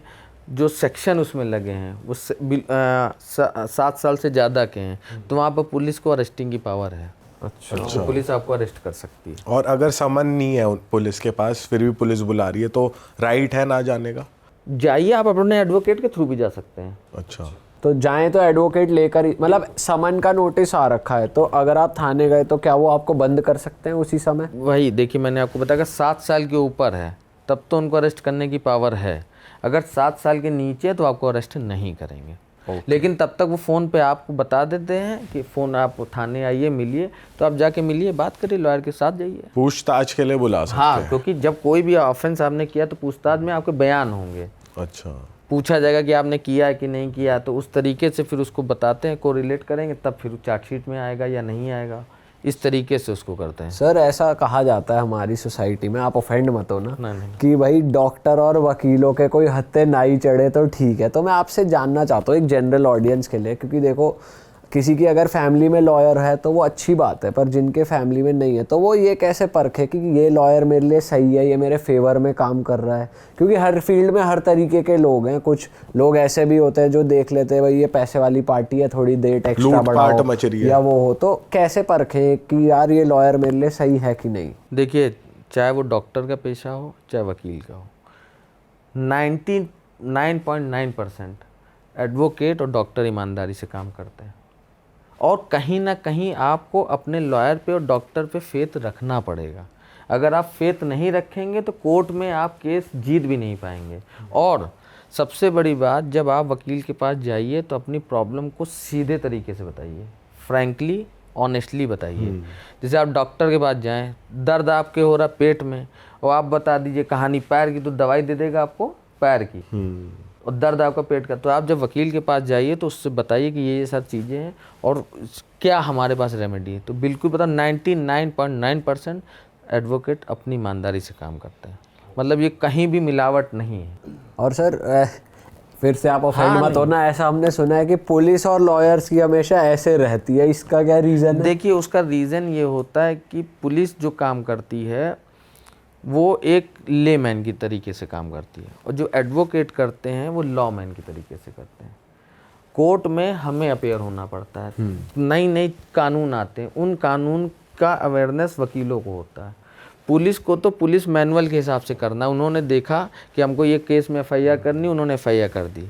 जो सेक्शन उसमें लगे हैं वो 7 साल से ज़्यादा के हैं, तो वहाँ पर पुलिस को अरेस्टिंग की पावर है। अच्छा। तो पुलिस आपको अरेस्ट कर सकती है। और अगर समन नहीं है पुलिस के पास, फिर भी पुलिस बुला रही है, तो राइट है ना जाने का? जाइए, आप अपने एडवोकेट के थ्रू भी जा सकते हैं। अच्छा। तो जाएं तो एडवोकेट लेकर ही, मतलब समन का नोटिस आ रखा है तो अगर आप थाने गए तो क्या वो आपको बंद कर सकते हैं उसी समय? वही देखिए, मैंने आपको बताया 7 साल के ऊपर है तब तो उनको अरेस्ट करने की पावर है। अगर 7 साल के नीचे है तो आपको अरेस्ट नहीं करेंगे। लेकिन तब तक वो फ़ोन पे आपको बता देते हैं कि फ़ोन आप थाने आइए, मिलिए, तो आप जाके मिलिए, बात करिए, लॉयर के साथ जाइए। पूछताछ के लिए बुला सकते हाँ, हैं? क्योंकि जब कोई भी ऑफेंस आपने किया तो पूछताछ में आपके बयान होंगे। अच्छा। पूछा जाएगा कि आपने किया है कि नहीं किया, तो उस तरीके से फिर उसको बताते हैं, को रिलेट करेंगे, तब फिर चार्जशीट में आएगा या नहीं आएगा, इस तरीके से उसको करते हैं। सर ऐसा कहा जाता है हमारी सोसाइटी में, आप ऑफेंड मत हो ना, नहीं। कि भाई डॉक्टर और वकीलों के कोई हत्थे नाई चढ़े तो ठीक है। तो मैं आपसे जानना चाहता हूँ एक जनरल ऑडियंस के लिए, क्योंकि देखो किसी की अगर फैमिली में लॉयर है तो वो अच्छी बात है, पर जिनके फैमिली में नहीं है तो वो ये कैसे परखे कि ये लॉयर मेरे लिए सही है, ये मेरे फेवर में काम कर रहा है? क्योंकि हर फील्ड में हर तरीके के लोग हैं। कुछ लोग ऐसे भी होते हैं जो देख लेते हैं भाई ये पैसे वाली पार्टी है, थोड़ी देर एक्स्ट्रा लूट-पाट बढ़ाओ मच रही है। या वो हो, तो कैसे परखें कि यार ये लॉयर मेरे लिए सही है कि नहीं? देखिए, चाहे वो डॉक्टर का पेशा हो चाहे वकील का हो, 99.9% एडवोकेट और डॉक्टर ईमानदारी से काम करते हैं। और कहीं ना कहीं आपको अपने लॉयर पे और डॉक्टर पे फेथ रखना पड़ेगा। अगर आप फेथ नहीं रखेंगे तो कोर्ट में आप केस जीत भी नहीं पाएंगे। और सबसे बड़ी बात, जब आप वकील के पास जाइए तो अपनी प्रॉब्लम को सीधे तरीके से बताइए, फ्रैंकली, ऑनेस्टली बताइए। जैसे आप डॉक्टर के पास जाएं, दर्द आपके हो रहा पेट में, और आप बता दीजिए कहानी पैर की, तो दवाई दे देगा आपको पैर की, और दर्द आपका पेट का। तो आप जब वकील के पास जाइए तो उससे बताइए कि ये सब चीज़ें हैं और क्या हमारे पास रेमेडी है। तो बिल्कुल पता, 99.9% एडवोकेट अपनी ईमानदारी से काम करते हैं, मतलब ये कहीं भी मिलावट नहीं है। और सर फिर से आप ऑफेंड मत होना, ऐसा हमने सुना है कि पुलिस और लॉयर्स की हमेशा ऐसे रहती है, इसका क्या रीज़न है? देखिए, उसका रीज़न ये होता है कि पुलिस जो काम करती है वो एक लेमैन की तरीके से काम करती है, और जो एडवोकेट करते हैं वो लॉमैन की तरीके से करते हैं। कोर्ट में हमें अपेयर होना पड़ता है, नई कानून आते हैं, उन कानून का अवेयरनेस वकीलों को होता है। पुलिस को तो पुलिस मैनुअल के हिसाब से करना, उन्होंने देखा कि हमको ये केस में एफआईआर करनी, उन्होंने एफआईआर कर दी।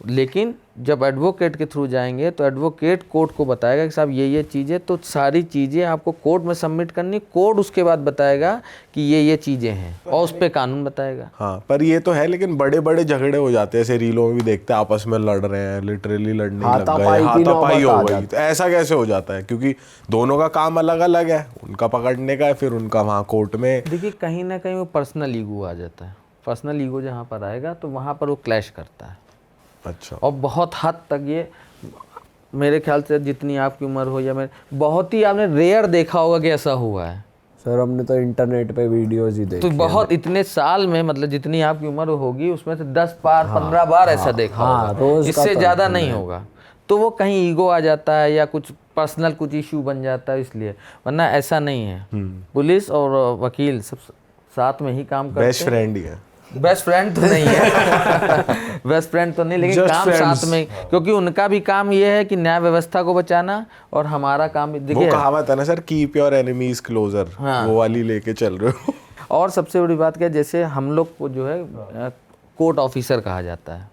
लेकिन जब एडवोकेट के थ्रू जाएंगे तो एडवोकेट कोर्ट को बताएगा कि साहब ये चीज़ें, तो सारी चीज़ें आपको कोर्ट में सबमिट करनी, कोर्ट उसके बाद बताएगा कि ये चीज़ें हैं और उस पर कानून बताएगा। हाँ, पर ये तो है, लेकिन बड़े बड़े झगड़े हो जाते हैं, ऐसे रीलों में भी देखते हैं, आपस में लड़ रहे हैं, लिटरली लड़ने लग गए, हाथापाई हो गई। तो ऐसा कैसे हो जाता है? क्योंकि दोनों का काम अलग अलग है, उनका पकड़ने का है, फिर उनका वहाँ कोर्ट में। देखिए, कहीं ना कहीं वो पर्सनल ईगो आ जाता है। पर्सनल ईगो जहाँ पर आएगा तो वहाँ पर वो क्लैश करता है। अच्छा। और बहुत हद तक ये, मेरे ख्याल से जितनी आपकी उम्र हो या मेरे, बहुत ही आपने रेयर देखा होगा कि ऐसा हुआ है। सर हमने तो इंटरनेट पे वीडियोस ही देखी तो बहुत इतने साल में, मतलब जितनी आपकी उम्र होगी उसमें से 10 बार 15 बार ऐसा देखा होगा, इससे ज़्यादा नहीं होगा। तो वो कहीं ईगो आ जाता है या कुछ पर्सनल कुछ इशू बन जाता है, इसलिए, वरना ऐसा नहीं है। पुलिस और वकील सब साथ में ही काम करते हैं। बेस्ट फ्रेंड ही है। बेस्ट फ्रेंड तो नहीं है बेस्ट फ्रेंड तो नहीं, लेकिन Just काम friends. साथ में, क्योंकि उनका भी काम ये है कि न्याय व्यवस्था को बचाना, और हमारा काम भी। वो देखिए, कहावत है ना sir, keep your enemies closer, हाँ। वो वाली लेके चल रहे हो। और सबसे बड़ी बात क्या है, जैसे हम लोग को जो है कोर्ट ऑफिसर कहा जाता है।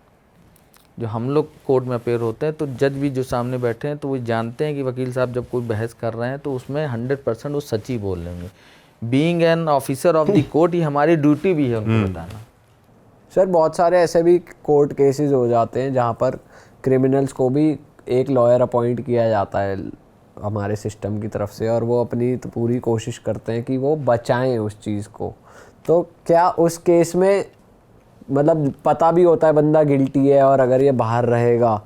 जो हम लोग कोर्ट में अपेयर होते हैं तो जज भी जो सामने बैठे हैं तो वो जानते हैं कि वकील साहब जब कोई बहस कर रहे हैं तो उसमें 100% वो सच ही बोल रहे होंगे। Being an officer of the court, ये हमारी ड्यूटी भी है उनको बताना। सर बहुत सारे ऐसे भी कोर्ट केसेस हो जाते हैं जहाँ पर क्रिमिनल्स को भी एक लॉयर अपॉइंट किया जाता है हमारे सिस्टम की तरफ से, और वो अपनी तो पूरी कोशिश करते हैं कि वो बचाएं उस चीज़ को। तो क्या उस केस में, मतलब पता भी होता है बंदा गिल्टी है, और अगर ये बाहर रहेगा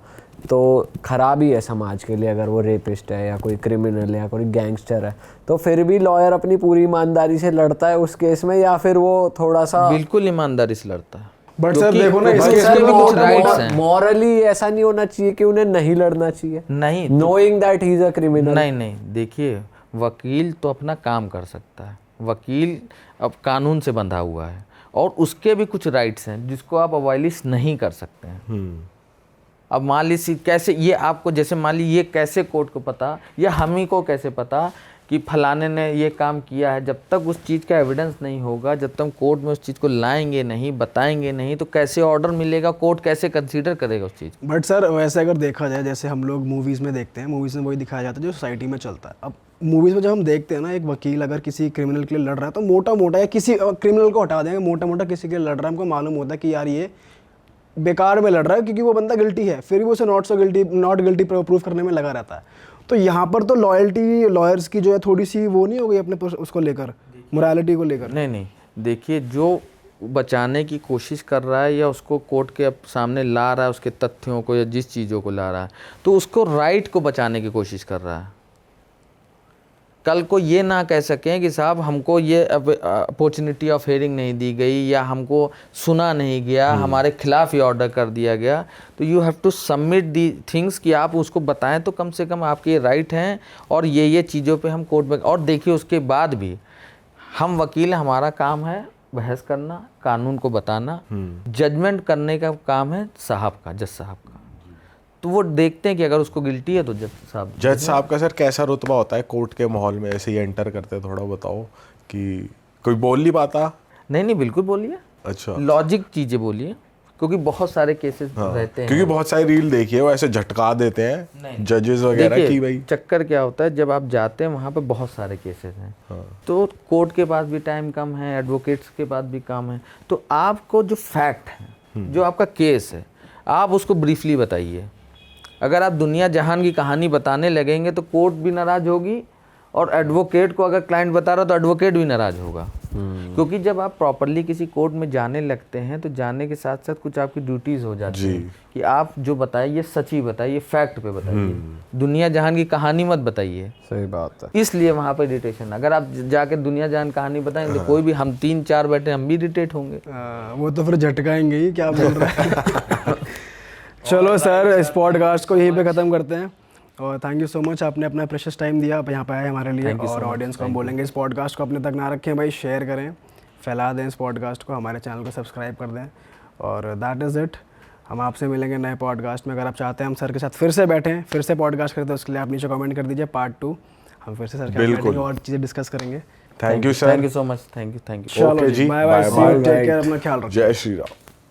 तो खराबी है समाज के लिए, अगर वो रेपिस्ट है या कोई क्रिमिनल है या कोई गैंगस्टर है, तो फिर भी लॉयर अपनी पूरी ईमानदारी से लड़ता है उस केस में, या फिर वो थोड़ा सा बिल्कुल ईमानदारी से लड़ता है? बट सर देखो ना, क्योंकि इसके उसके भी कुछ राइट्स हैं। मॉरली ऐसा नहीं होना चाहिए कि उन्हें नहीं लड़ना चाहिए, नहीं, knowing that he is a criminal. नहीं, देखिए, वकील तो अपना काम कर सकता है, वकील अब कानून से बंधा हुआ है, और उसके भी कुछ राइट्स हैं जिसको आप अवॉइलिश नहीं कर सकते हैं। अब मान लीजिए कैसे ये आपको, जैसे मान लीजिए ये कैसे कोर्ट को पता या हम ही को कैसे पता कि फलाने ने ये काम किया है, जब तक उस चीज़ का एविडेंस नहीं होगा, जब तक कोर्ट में उस चीज़ को लाएंगे नहीं, बताएंगे नहीं, तो कैसे ऑर्डर मिलेगा, कोर्ट कैसे कंसीडर करेगा उस चीज़। बट सर वैसे अगर देखा जाए, जैसे हम लोग मूवीज़ में देखते हैं, मूवीज़ में वही दिखाया जाता है जो सोसाइटी में चलता है। अब मूवीज़ में जब हम देखते हैं ना, एक वकील अगर किसी क्रिमिनल के लिए लड़ रहा है तो मोटा मोटा, या किसी क्रिमिनल को हटा देंगे, मोटा मोटा किसी के लिए लड़ रहा है, हमको मालूम होता है कि यार ये बेकार में लड़ रहा है क्योंकि वो बंदा गिल्टी है, फिर भी उसे नॉट गिल्टी प्रूफ करने में लगा रहता है। तो यहाँ पर तो लॉयल्टी लॉयर्स की जो है थोड़ी सी वो नहीं हो गई अपने उसको लेकर, मोरालिटी को लेकर। नहीं, देखिए जो बचाने की कोशिश कर रहा है या उसको कोर्ट के सामने ला रहा है, उसके तथ्यों को या जिस चीज़ों को ला रहा है, तो उसको राइट को बचाने की कोशिश कर रहा है। कल को ये ना कह सकें कि साहब हमको ये अपॉर्चुनिटी ऑफ हेयरिंग नहीं दी गई या हमको सुना नहीं गया, हमारे खिलाफ ये ऑर्डर कर दिया गया। तो you have to submit the things कि आप उसको बताएं तो कम से कम आपके ये राइट हैं और ये चीज़ों पे हम कोर्ट में। और देखिए उसके बाद भी हम वकील, हमारा काम है बहस करना, कानून को बताना, जजमेंट करने का काम है साहब का, जज साहब का। तो वो देखते हैं कि अगर उसको गिल्टी है तो जज साहब का सर कैसा रुतबा होता है कोर्ट के माहौल में, ऐसे ही एंटर करते हैं, थोड़ा बताओ कि कोई बोल नहीं पाता? नहीं, बिल्कुल बोलिए। अच्छा, लॉजिक चीज़ें बोलिए, क्योंकि बहुत सारे केसेस रहते हैं। क्योंकि बहुत सारी रील देखी है वो ऐसे झटका देते हैं जजेस वगैरह की। भाई चक्कर क्या होता है, जब आप जाते हैं वहाँ पे बहुत सारे केसेस हैं, तो कोर्ट के पास भी टाइम कम है, एडवोकेट्स के पास भी कम है, तो आपको जो फैक्ट है, जो आपका केस है, आप उसको ब्रीफली बताइए। अगर आप दुनिया जहान की कहानी बताने लगेंगे तो कोर्ट भी नाराज़ होगी, और एडवोकेट को अगर क्लाइंट बता रहा तो एडवोकेट भी नाराज़ होगा। क्योंकि जब आप प्रॉपरली किसी कोर्ट में जाने लगते हैं तो जाने के साथ साथ कुछ आपकी ड्यूटीज़ हो जाती हैं कि आप जो बताइए सच ही बताइए, फैक्ट पे बताइए, दुनिया जहान की कहानी मत बताइए। सही बात है। इसलिए वहाँ पर इरिटेशन, अगर आप जाके दुनिया जहान कहानी बताएंगे तो कोई भी, हम 3-4 बैठे हम भी इरिटेट होंगे। वो तो फिर झटकाएंगे ही, क्या बोल रहा है। चलो सर, इस पॉडकास्ट को यहीं पे ख़त्म करते हैं, और थैंक यू सो मच, आपने अपना प्रेशियस टाइम दिया, आप यहाँ पे आए हमारे लिए। और ऑडियंस को हम बोलेंगे इस पॉडकास्ट को अपने तक ना रखें भाई, शेयर करें, फैला दें इस पॉडकास्ट को, हमारे चैनल को सब्सक्राइब कर दें, और दैट इज़ इट। हम आपसे मिलेंगे नए पॉडकास्ट में। अगर आप चाहते हैं हम सर के साथ फिर से बैठें, फिर से पॉडकास्ट करें, तो उसके लिए आप नीचे कमेंट कर दीजिए पार्ट 2, हम फिर से सर के साथ और चीज़ें डिस्कस करेंगे। Thank you sir, thank you so much, thank you. चलो जी, बाय बाय, टेक केयर, अपना ख्याल रखिए। जय श्री राम।